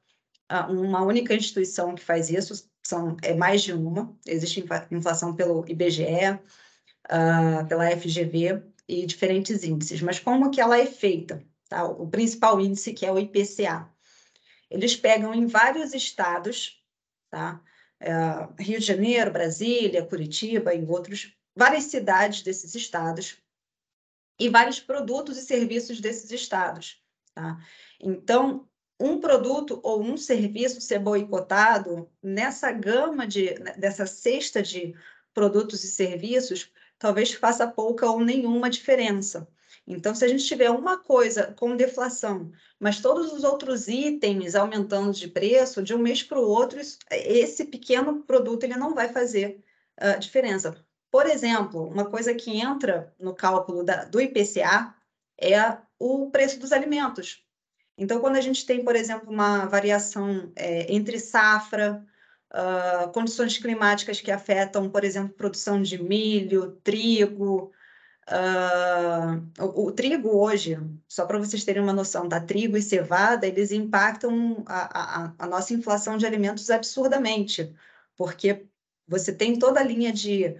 uma única instituição que faz isso, é mais de uma. Existe inflação pelo IBGE, pela FGV e diferentes índices. Mas como que ela é feita? Tá? O principal índice, que é o IPCA. Eles pegam em vários estados, tá? Rio de Janeiro, Brasília, Curitiba e outros, várias cidades desses estados e vários produtos e serviços desses estados, tá? Então, um produto ou um serviço ser boicotado nessa gama dessa cesta de produtos e serviços, talvez faça pouca ou nenhuma diferença. Então, se a gente tiver uma coisa com deflação, mas todos os outros itens aumentando de preço, de um mês para o outro, esse pequeno produto ele não vai fazer diferença. Por exemplo, uma coisa que entra no cálculo do IPCA é o preço dos alimentos. Então, quando a gente tem, por exemplo, uma variação entre safra, condições climáticas que afetam, por exemplo, produção de milho, trigo. O trigo hoje, só para vocês terem uma noção, tá? Trigo e cevada, eles impactam a nossa inflação de alimentos absurdamente, porque você tem toda a linha de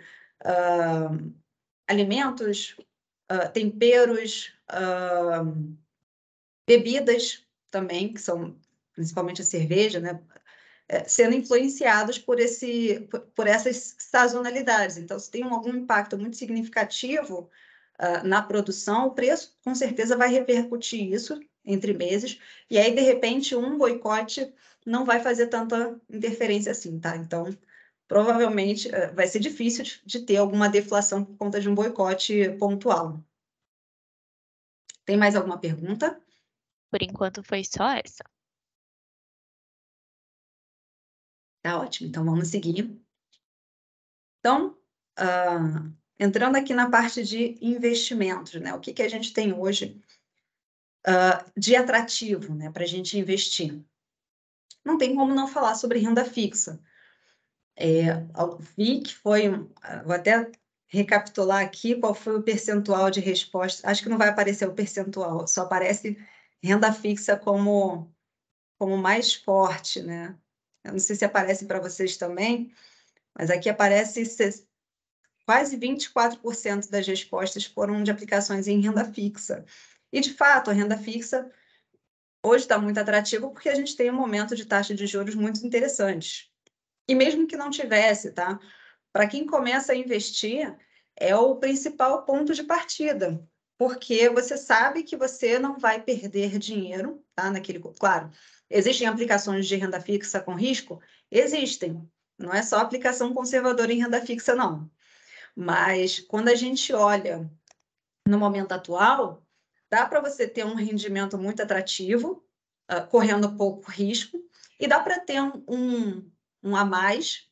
alimentos, temperos, bebidas também, que são principalmente a cerveja, né? Sendo influenciados por essas sazonalidades. Então, se tem algum impacto muito significativo na produção, o preço com certeza vai repercutir isso entre meses, e aí, de repente, um boicote não vai fazer tanta interferência assim, tá? Então, provavelmente, vai ser difícil de ter alguma deflação por conta de um boicote pontual. Tem mais alguma pergunta? Por enquanto foi só essa. Tá ótimo, então vamos seguir. Então, entrando aqui na parte de investimentos, né? O que a gente tem hoje de atrativo, né, para a gente investir? Não tem como não falar sobre renda fixa. Vi que foi, vou até recapitular aqui qual foi o percentual de resposta. Acho que não vai aparecer o percentual, só aparece renda fixa como mais forte, né? Eu não sei se aparece para vocês também, mas aqui aparece quase 24% das respostas foram de aplicações em renda fixa. E, de fato, a renda fixa hoje está muito atrativa porque a gente tem um momento de taxa de juros muito interessante. E mesmo que não tivesse, tá? Para quem começa a investir, é o principal ponto de partida, porque você sabe que você não vai perder dinheiro, tá? Claro, existem aplicações de renda fixa com risco? Existem. Não é só aplicação conservadora em renda fixa, não. Mas quando a gente olha no momento atual, dá para você ter um rendimento muito atrativo, correndo pouco risco, e dá para ter um a mais,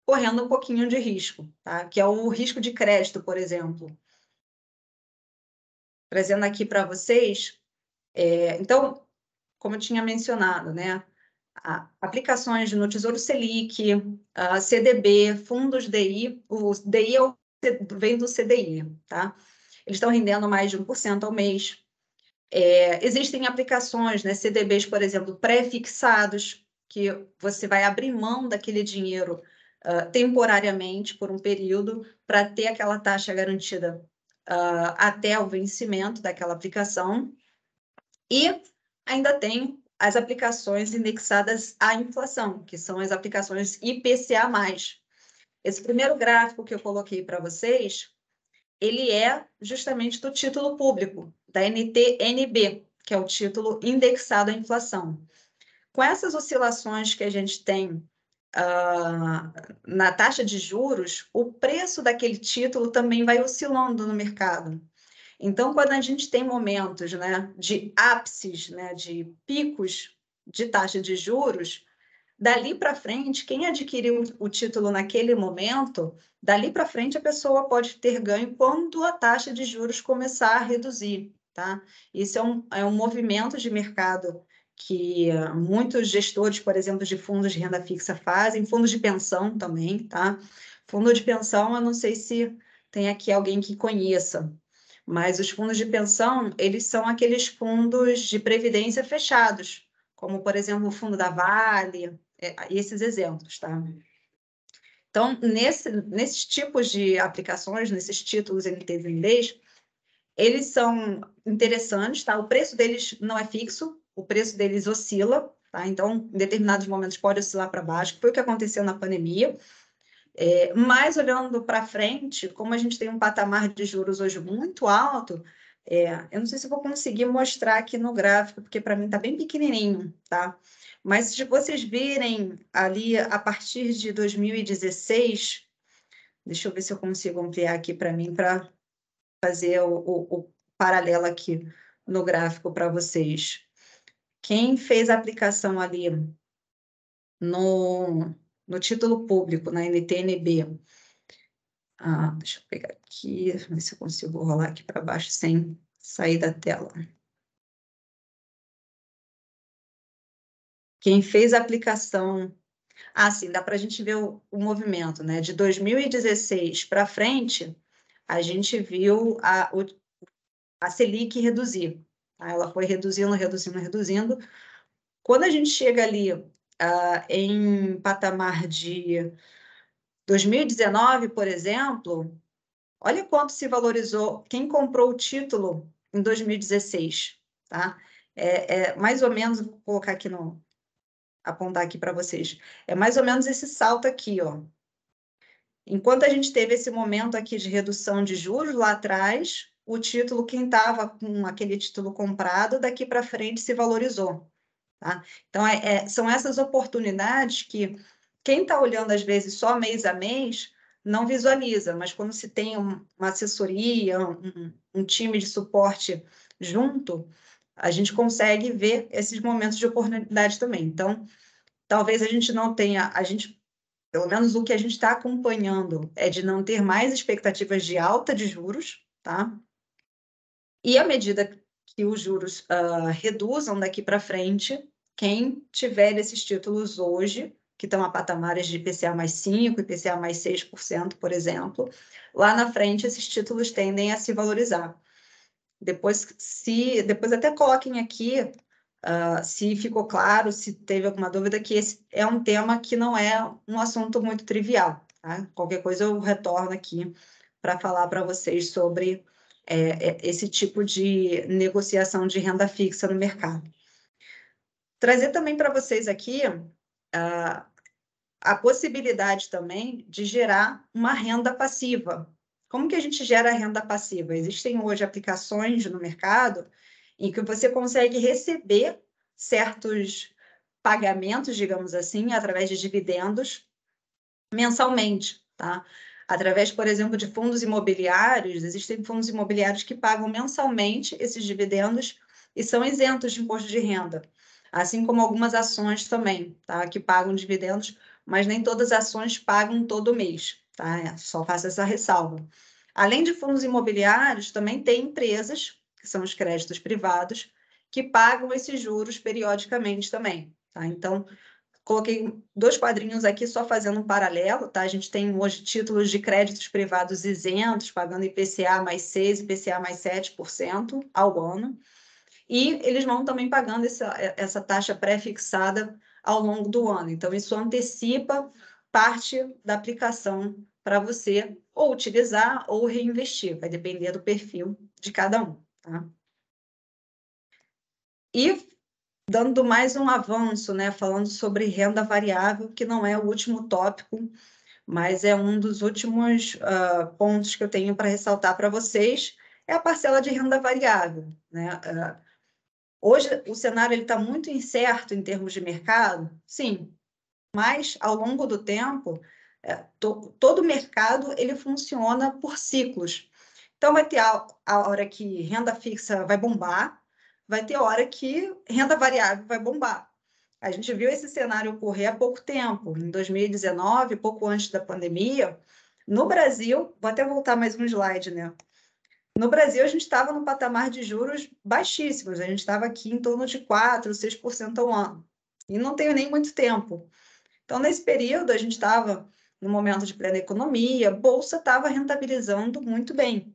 correndo um pouquinho de risco, tá? Que é o risco de crédito, por exemplo. Trazendo aqui para vocês, então, como eu tinha mencionado, né? Aplicações no Tesouro Selic, CDB, fundos DI, o DI vem do CDI, tá? Eles estão rendendo mais de 1% ao mês. Existem aplicações, né, CDBs, por exemplo, pré-fixados, que você vai abrir mão daquele dinheiro temporariamente, por um período, para ter aquela taxa garantida até o vencimento daquela aplicação. E ainda tem as aplicações indexadas à inflação, que são as aplicações IPCA+. Esse primeiro gráfico que eu coloquei para vocês, ele é justamente do título público, da NTNB, que é o título indexado à inflação. Com essas oscilações que a gente tem na taxa de juros, o preço daquele título também vai oscilando no mercado. Então, quando a gente tem momentos, né, de ápices, né, de picos de taxa de juros, dali para frente, quem adquiriu o título naquele momento, dali para frente a pessoa pode ter ganho quando a taxa de juros começar a reduzir, tá? Isso é um movimento de mercado que muitos gestores, por exemplo, de fundos de renda fixa fazem, fundos de pensão também, tá? Fundo de pensão, eu não sei se tem aqui alguém que conheça, mas os fundos de pensão, eles são aqueles fundos de previdência fechados, como, por exemplo, o fundo da Vale, esses exemplos, tá? Então, nesses tipos de aplicações, nesses títulos NTNBs, eles são interessantes, tá? O preço deles não é fixo, o preço deles oscila, tá? Então, em determinados momentos pode oscilar para baixo, foi o que aconteceu na pandemia. Mas olhando para frente, como a gente tem um patamar de juros hoje muito alto, eu não sei se eu vou conseguir mostrar aqui no gráfico, porque para mim está bem pequenininho, tá? Mas se vocês virem ali a partir de 2016, deixa eu ver se eu consigo ampliar aqui para mim, para fazer o paralelo aqui no gráfico para vocês. Quem fez a aplicação ali no título público, na NTNB, deixa eu pegar aqui, ver se eu consigo rolar aqui para baixo sem sair da tela. quem fez a aplicação... sim, dá para a gente ver o movimento, né? De 2016 para frente, a gente viu a Selic reduzir. Tá? Ela foi reduzindo. Quando a gente chega ali em patamar de 2019, por exemplo, olha quanto se valorizou quem comprou o título em 2016, tá? Mais ou menos, vou colocar aqui apontar aqui para vocês, é mais ou menos esse salto aqui, ó. Enquanto a gente teve esse momento aqui de redução de juros lá atrás, o título, quem estava com aquele título comprado, daqui para frente se valorizou, tá? Então, são essas oportunidades que quem está olhando, às vezes, só mês a mês, não visualiza, mas quando se tem uma assessoria, um time de suporte junto, a gente consegue ver esses momentos de oportunidade também. Então, talvez a gente não tenha, pelo menos o que a gente está acompanhando é de não ter mais expectativas de alta de juros, tá? E à medida que os juros reduzam daqui para frente, quem tiver esses títulos hoje, que estão a patamares de IPCA mais 5%, IPCA mais 6%, por exemplo, lá na frente esses títulos tendem a se valorizar. Depois até coloquem aqui, se ficou claro, se teve alguma dúvida, que esse é um tema que não é um assunto muito trivial, tá? Qualquer coisa eu retorno aqui para falar para vocês sobre esse tipo de negociação de renda fixa no mercado. Trazer também para vocês aqui a possibilidade também de gerar uma renda passiva. Como que a gente gera renda passiva? Existem hoje aplicações no mercado em que você consegue receber certos pagamentos, digamos assim, através de dividendos mensalmente, tá? Através, por exemplo, de fundos imobiliários, existem fundos imobiliários que pagam mensalmente esses dividendos e são isentos de imposto de renda, assim como algumas ações também, tá? Que pagam dividendos, mas nem todas as ações pagam todo mês, tá? Só faço essa ressalva. Além de fundos imobiliários, também tem empresas, que são os créditos privados, que pagam esses juros periodicamente também, tá? Então, coloquei 2 quadrinhos aqui só fazendo um paralelo, tá? A gente tem hoje títulos de créditos privados isentos, pagando IPCA mais 6%, IPCA mais 7% ao ano. E eles vão também pagando essa taxa pré-fixada ao longo do ano. Então, isso antecipa parte da aplicação para você ou utilizar ou reinvestir. Vai depender do perfil de cada um, tá? E dando mais um avanço, né, falando sobre renda variável, que não é o último tópico, mas é um dos últimos pontos que eu tenho para ressaltar para vocês, é a parcela de renda variável, né? Hoje o cenário está muito incerto em termos de mercado, sim, mas ao longo do tempo, todo o mercado ele funciona por ciclos. Então, vai ter a hora que renda fixa vai bombar, vai ter hora que renda variável vai bombar. A gente viu esse cenário ocorrer há pouco tempo, em 2019, pouco antes da pandemia. No Brasil, vou até voltar mais um slide, né? No Brasil, a gente estava no patamar de juros baixíssimos, a gente estava aqui em torno de 4%, 6% ao ano. E não tenho nem muito tempo. Então, nesse período, a gente estava no momento de plena economia, a Bolsa estava rentabilizando muito bem.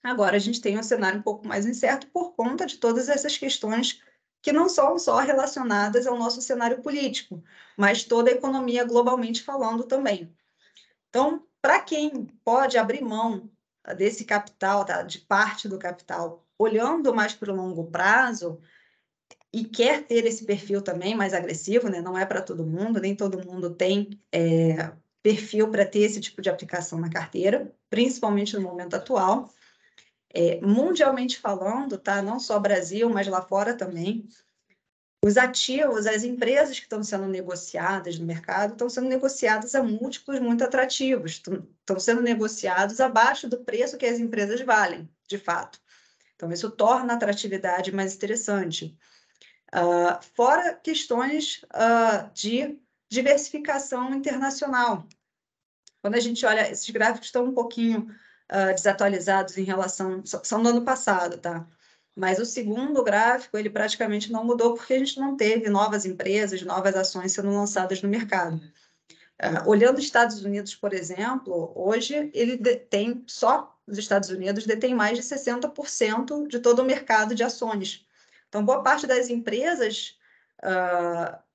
Agora, a gente tem um cenário um pouco mais incerto por conta de todas essas questões que não são só relacionadas ao nosso cenário político, mas toda a economia globalmente falando também. Então, para quem pode abrir mão desse capital, tá, de parte do capital, olhando mais para o longo prazo, e quer ter esse perfil também mais agressivo, né? Não é para todo mundo, nem todo mundo tem perfil para ter esse tipo de aplicação na carteira, principalmente no momento atual. Mundialmente falando, tá? Não só Brasil, mas lá fora também, os ativos, as empresas que estão sendo negociadas no mercado estão sendo negociadas a múltiplos muito atrativos, estão sendo negociados abaixo do preço que as empresas valem, de fato. Então, isso torna a atratividade mais interessante. Fora questões de diversificação internacional. Quando a gente olha, esses gráficos estão um pouquinho desatualizados em relação... São do ano passado, tá? Mas o segundo gráfico, ele praticamente não mudou, porque a gente não teve novas empresas, novas ações sendo lançadas no mercado. Olhando os Estados Unidos, por exemplo, hoje ele tem, só os Estados Unidos, detém mais de 60% de todo o mercado de ações. Então, boa parte das empresas,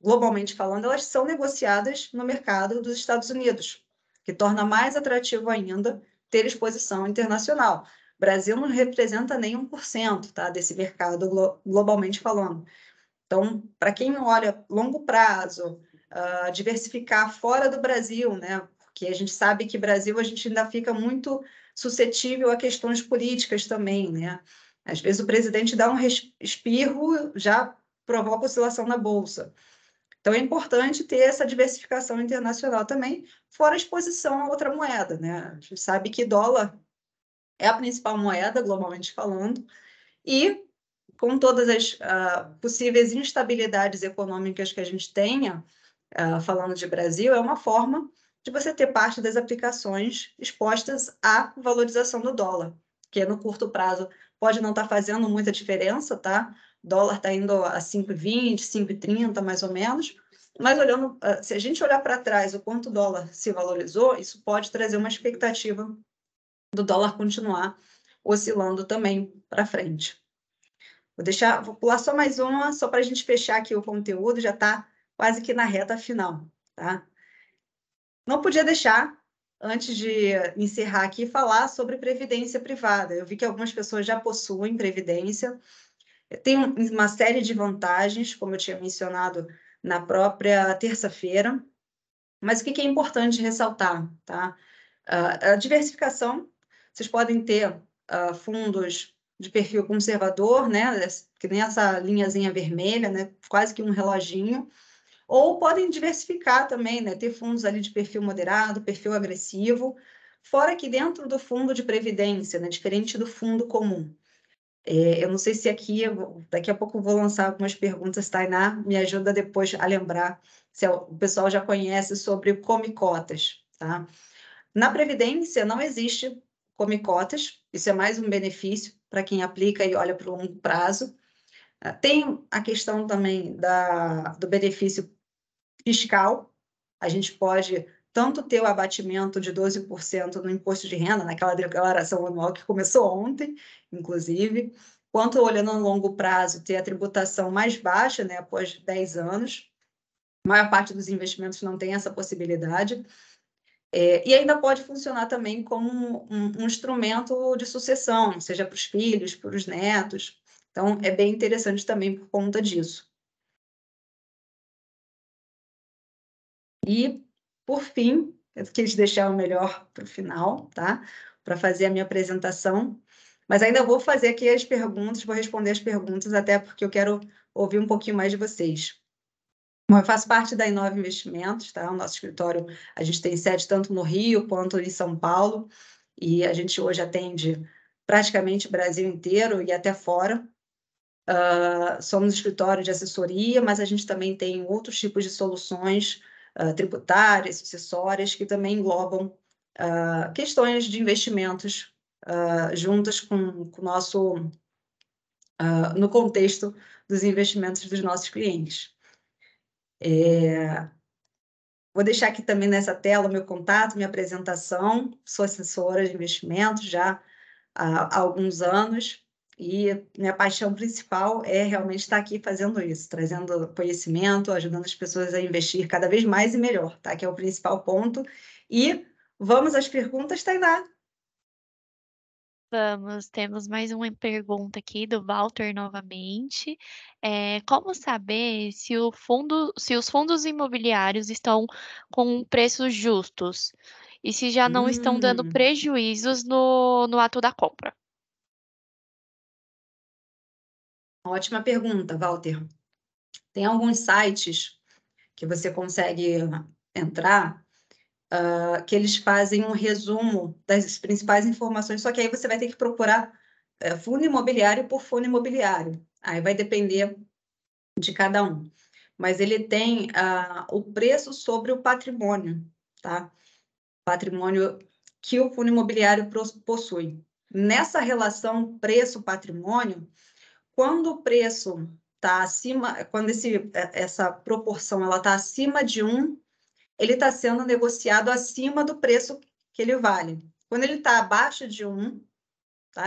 globalmente falando, elas são negociadas no mercado dos Estados Unidos, que torna mais atrativo ainda ter exposição internacional. O Brasil não representa nem 1%, tá, desse mercado globalmente falando. Então, para quem olha longo prazo, diversificar fora do Brasil, né? Porque a gente sabe que Brasil a gente ainda fica muito suscetível a questões políticas também, né? Às vezes o presidente dá um espirro, já provoca oscilação na bolsa. Então é importante ter essa diversificação internacional também, fora a exposição a outra moeda, né? A gente sabe que dólar é a principal moeda, globalmente falando, e com todas as possíveis instabilidades econômicas que a gente tenha, falando de Brasil, é uma forma de você ter parte das aplicações expostas à valorização do dólar, que no curto prazo pode não estar fazendo muita diferença, tá? O dólar está indo a 5,20, 5,30 mais ou menos, mas olhando, se a gente olhar para trás o quanto o dólar se valorizou, isso pode trazer uma expectativa do dólar continuar oscilando também para frente. Vou pular só mais uma, só para a gente fechar aqui o conteúdo, já está quase que na reta final, tá? Não podia deixar, antes de encerrar aqui, falar sobre previdência privada. Eu vi que algumas pessoas já possuem previdência, tem uma série de vantagens, como eu tinha mencionado na própria terça-feira, mas o que é importante ressaltar, tá? A diversificação, vocês podem ter fundos de perfil conservador, né? Que nem essa linhazinha vermelha, né? Quase que um reloginho. Ou podem diversificar também, né? Ter fundos ali de perfil moderado, perfil agressivo, fora que dentro do fundo de previdência, né? Diferente do fundo comum. Eu não sei se aqui, daqui a pouco eu vou lançar algumas perguntas, Tainá, me ajuda depois a lembrar se o pessoal já conhece sobre o Come Cotas, tá? Na Previdência não existe come cotas, isso é mais um benefício para quem aplica e olha para o longo prazo. Tem a questão também do benefício fiscal, a gente pode tanto ter o abatimento de 12% no imposto de renda, naquela declaração anual que começou ontem, inclusive, quanto olhando no longo prazo, ter a tributação mais baixa, né, após 10 anos. A maior parte dos investimentos não tem essa possibilidade. E ainda pode funcionar também como um instrumento de sucessão, seja para os filhos, para os netos. Então, é bem interessante também por conta disso. E, por fim, eu quis deixar o melhor para o final, tá? Para fazer a minha apresentação. Mas ainda vou fazer aqui as perguntas, vou responder as perguntas, até porque eu quero ouvir um pouquinho mais de vocês. Bom, eu faço parte da Inova Investimentos, tá? O nosso escritório, a gente tem sede tanto no Rio quanto em São Paulo, e a gente hoje atende praticamente o Brasil inteiro e até fora. Somos escritório de assessoria, mas a gente também tem outros tipos de soluções tributárias, sucessórias, que também englobam questões de investimentos juntas com o nosso, no contexto dos investimentos dos nossos clientes. Vou deixar aqui também nessa tela o meu contato, minha apresentação. Sou assessora de investimentos já há alguns anos e minha paixão principal é realmente estar aqui fazendo isso, trazendo conhecimento, ajudando as pessoas a investir cada vez mais e melhor, tá? Que é o principal ponto. E vamos às perguntas, Tainá. Vamos, temos mais uma pergunta aqui do Walter novamente. Como saber se os fundos imobiliários estão com preços justos e se já não estão dando prejuízos no ato da compra? Ótima pergunta, Walter. Tem alguns sites que você consegue entrar que eles fazem um resumo das principais informações, só que aí você vai ter que procurar fundo imobiliário por fundo imobiliário. Aí vai depender de cada um. Mas ele tem o preço sobre o patrimônio, tá? Patrimônio que o fundo imobiliário possui. Nessa relação preço-patrimônio, quando o preço está acima, quando essa proporção ela está acima de 1, ele está sendo negociado acima do preço que ele vale. Quando ele está abaixo de 1, tá?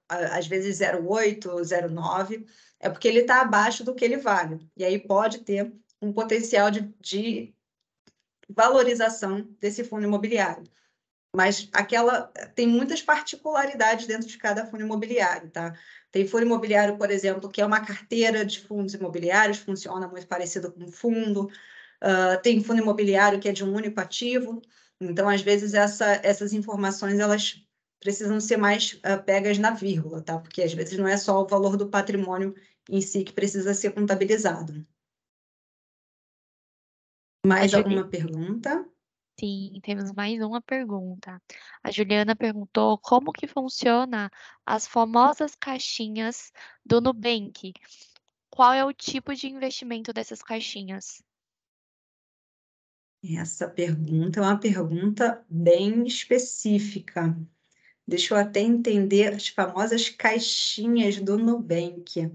Às vezes 0,8, 0,9, é porque ele está abaixo do que ele vale. E aí pode ter um potencial de valorização desse fundo imobiliário. Mas tem muitas particularidades dentro de cada fundo imobiliário, tá? Tem fundo imobiliário, por exemplo, que é uma carteira de fundos imobiliários, funciona muito parecido com um fundo. Tem fundo imobiliário que é de um único ativo. Então, às vezes, essas informações elas precisam ser mais pegas na vírgula, tá? Porque às vezes não é só o valor do patrimônio em si que precisa ser contabilizado. Mais alguma pergunta? Sim, temos mais uma pergunta. A Juliana perguntou como que funciona as famosas caixinhas do Nubank. Qual é o tipo de investimento dessas caixinhas? Essa pergunta é uma pergunta bem específica. Deixa eu até entender as famosas caixinhas do Nubank.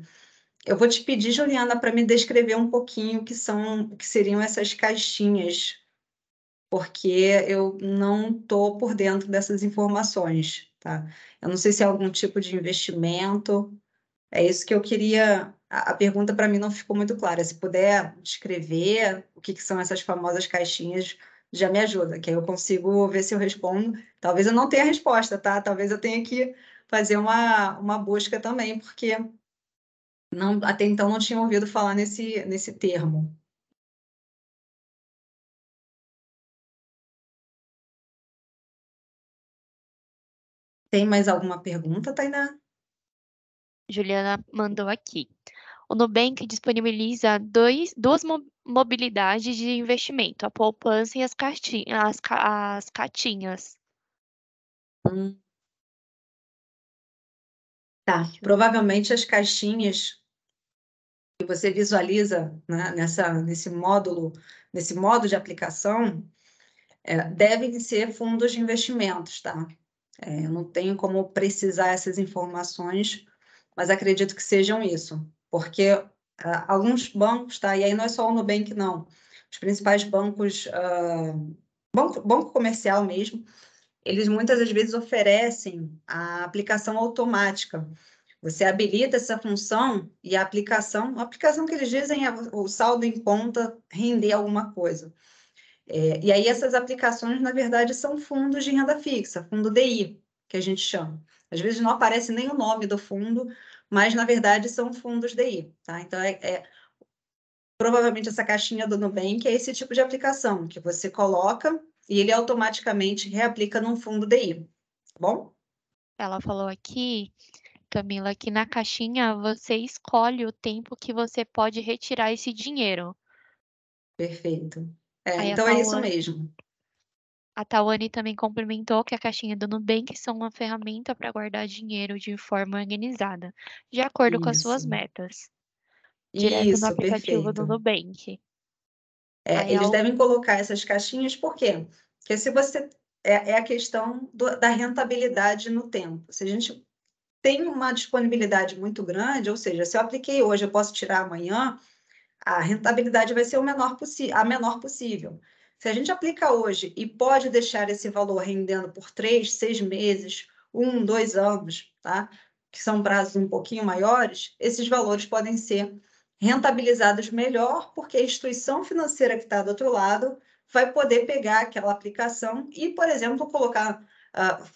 Eu vou te pedir, Juliana, para me descrever um pouquinho o que seriam essas caixinhas, porque eu não estou por dentro dessas informações, tá? Eu não sei se é algum tipo de investimento. É isso que eu queria. A pergunta para mim não ficou muito clara. Se puder descrever o que são essas famosas caixinhas, já me ajuda, que aí eu consigo ver se eu respondo. Talvez eu não tenha resposta, tá? Talvez eu tenha que fazer uma busca também, porque até então não tinha ouvido falar nesse termo. Tem mais alguma pergunta, Tainá? Juliana mandou aqui. O Nubank disponibiliza duas mobilidades de investimento, a poupança e as catinhas. Tá. Provavelmente as caixinhas que você visualiza, né, nesse modo de aplicação, devem ser fundos de investimentos, tá? Eu não tenho como precisar essas informações, mas acredito que sejam isso, porque alguns bancos, tá? E aí não é só o Nubank, não. Os principais bancos, banco comercial mesmo, eles muitas das vezes oferecem a aplicação automática. Você habilita essa função e a aplicação que eles dizem é o saldo em conta render alguma coisa. E aí essas aplicações, na verdade, são fundos de renda fixa, fundo DI, que a gente chama. Às vezes não aparece nem o nome do fundo, mas, na verdade, são fundos DI. Tá? Então, provavelmente essa caixinha do Nubank é esse tipo de aplicação, que você coloca e ele automaticamente reaplica num fundo DI. Tá bom? Ela falou aqui, Camila, que na caixinha você escolhe o tempo que você pode retirar esse dinheiro. Perfeito. Aí Então, é isso mesmo. a Tawane também complementou que a caixinha do Nubank são uma ferramenta para guardar dinheiro de forma organizada, de acordo com as suas Isso. metas, direto no aplicativo do Perfeito. Nubank. Aí, Eles devem colocar essas caixinhas, por quê? Porque se você. É a questão da rentabilidade no tempo. Se a gente tem uma disponibilidade muito grande, ou seja, se eu apliquei hoje, eu posso tirar amanhã, a rentabilidade vai ser a menor possível. Se a gente aplica hoje e pode deixar esse valor rendendo por 3, 6 meses, 1, 2 anos, tá? Que são prazos um pouquinho maiores, esses valores podem ser rentabilizados melhor, porque a instituição financeira que está do outro lado vai poder pegar aquela aplicação e, por exemplo,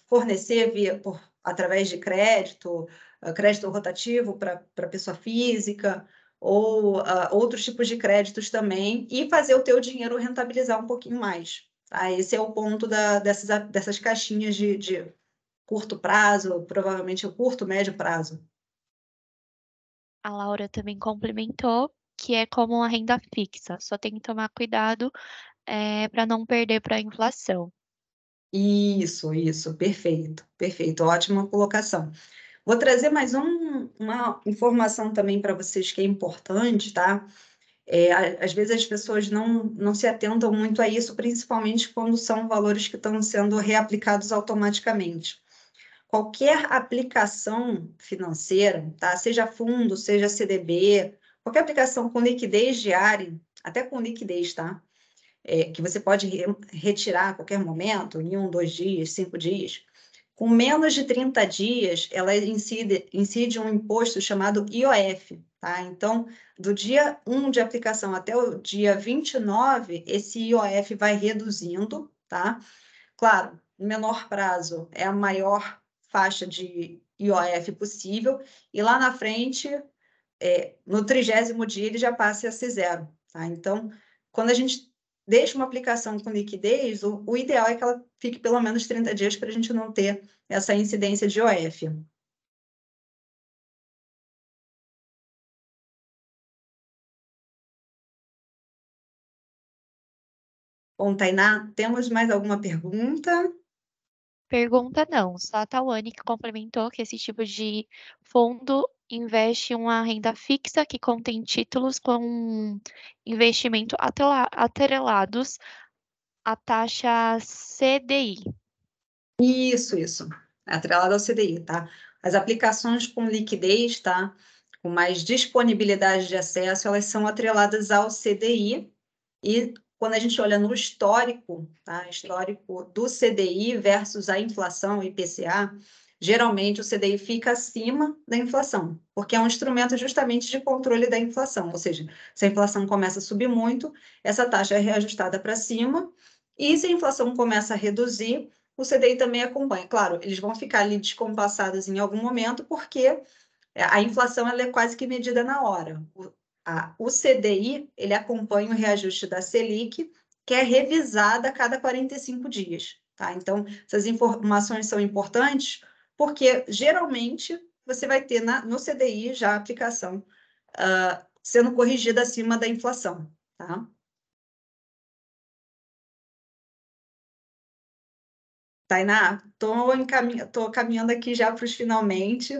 fornecer através de crédito rotativo para pessoa física, ou outros tipos de créditos também, e fazer o teu dinheiro rentabilizar um pouquinho mais. Tá? Esse é o ponto dessas caixinhas de curto prazo, provavelmente o curto, médio prazo. a Laura também complementou que é como uma renda fixa, só tem que tomar cuidado para não perder para a inflação. Isso, perfeito, ótima colocação. Vou trazer mais uma informação também para vocês que é importante, tá? Às vezes as pessoas não se atentam muito a isso, principalmente quando são valores que estão sendo reaplicados automaticamente. qualquer aplicação financeira, tá? Seja fundo, seja CDB, qualquer aplicação com liquidez diária, até com liquidez, tá? Que você pode retirar a qualquer momento, em 1, 2 dias, 5 dias. Com menos de 30 dias, ela incide um imposto chamado IOF, tá? Então, do dia 1 de aplicação até o dia 29, esse IOF vai reduzindo, tá? Claro, em menor prazo é a maior faixa de IOF possível, e lá na frente, no 30º dia, ele já passa a ser zero, tá? Então, quando a gente deixa uma aplicação com liquidez, o ideal é que ela fique pelo menos 30 dias para a gente não ter essa incidência de IOF. Bom, Tainá, temos mais alguma pergunta? Pergunta não, só a Tawane que complementou que esse tipo de fundo investe em uma renda fixa que contém títulos com investimento atrelados à taxa CDI. Isso. Atrelado ao CDI, tá? As aplicações com liquidez, tá? Com mais disponibilidade de acesso, elas são atreladas ao CDI. E quando a gente olha no histórico, tá? Histórico do CDI versus a inflação, IPCA, geralmente o CDI fica acima da inflação, porque é um instrumento justamente de controle da inflação. Ou seja, se a inflação começa a subir muito, essa taxa é reajustada para cima, e se a inflação começa a reduzir, o CDI também acompanha. Claro, eles vão ficar ali descompassados em algum momento, porque a inflação ela é quase que medida na hora. O CDI ele acompanha o reajuste da Selic, que é revisada a cada 45 dias. Tá? Então, essas informações são importantes, porque geralmente você vai ter no CDI já a aplicação sendo corrigida acima da inflação. Tá? Tainá, estou caminhando aqui já para os finalmente.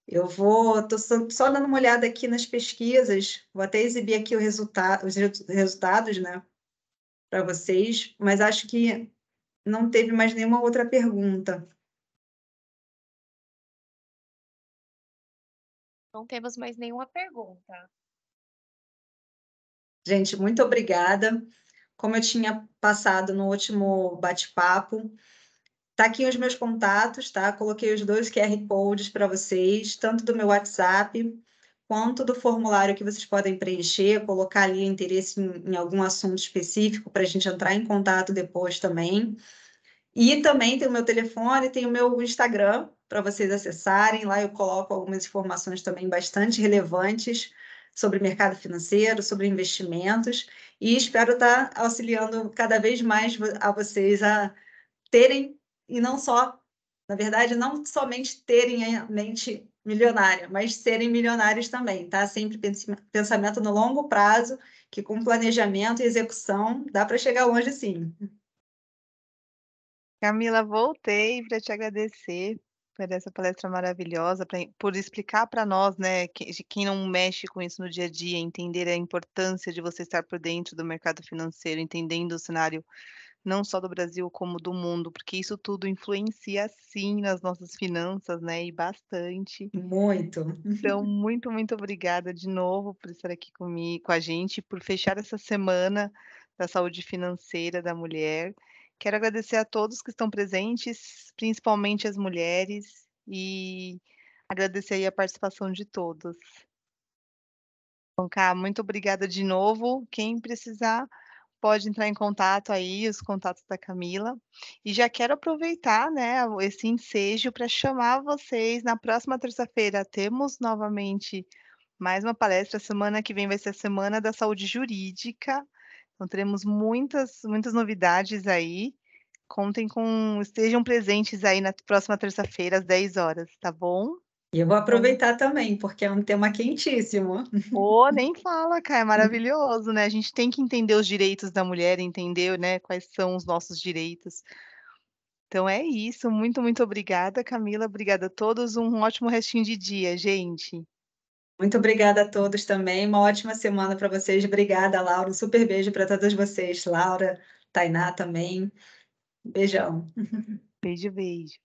Estou só dando uma olhada aqui nas pesquisas, vou até exibir aqui os resultados, né, para vocês, mas acho que não teve mais nenhuma outra pergunta. Não temos mais nenhuma pergunta. Gente, muito obrigada. Como eu tinha passado no último bate-papo, tá aqui os meus contatos, tá? Coloquei os 2 QR Codes para vocês, tanto do meu WhatsApp quanto do formulário que vocês podem preencher, colocar ali interesse em algum assunto específico para a gente entrar em contato depois também. E também tem o meu telefone, tem o meu Instagram para vocês acessarem. Lá eu coloco algumas informações também bastante relevantes sobre mercado financeiro, sobre investimentos, e espero estar auxiliando cada vez mais a vocês a terem, e não só, na verdade, não somente terem a mente milionária, mas serem milionários também, tá? Sempre pensamento no longo prazo, que com planejamento e execução dá para chegar longe sim. Camila, voltei para te agradecer por essa palestra maravilhosa, por explicar para nós, né, de quem não mexe com isso no dia a dia, entender a importância de você estar por dentro do mercado financeiro, entendendo o cenário não só do Brasil como do mundo, porque isso tudo influencia sim nas nossas finanças, né, e bastante. Muito. Então, muito, muito obrigada de novo por estar aqui comigo, com a gente, por fechar essa semana da saúde financeira da mulher. Quero agradecer a todos que estão presentes, principalmente as mulheres, e agradecer aí a participação de todos. Então, Cá, muito obrigada de novo. Quem precisar pode entrar em contato aí, os contatos da Camila. E já quero aproveitar, né, esse ensejo para chamar vocês. Na próxima terça-feira temos novamente mais uma palestra. Semana que vem vai ser a Semana da Saúde Jurídica. Então teremos muitas novidades aí. Estejam presentes aí na próxima terça-feira, às 10 horas, tá bom? E eu vou aproveitar também, porque é um tema quentíssimo. Nem fala, cara, é maravilhoso, né, a gente tem que entender os direitos da mulher, entender, né, quais são os nossos direitos. Então é isso, muito, muito obrigada, Camila, obrigada a todos, um ótimo restinho de dia, gente. Muito obrigada a todos também. Uma ótima semana para vocês. Obrigada, Laura. Um super beijo para todas vocês. Laura, Tainá também. Beijão. Beijo, beijo.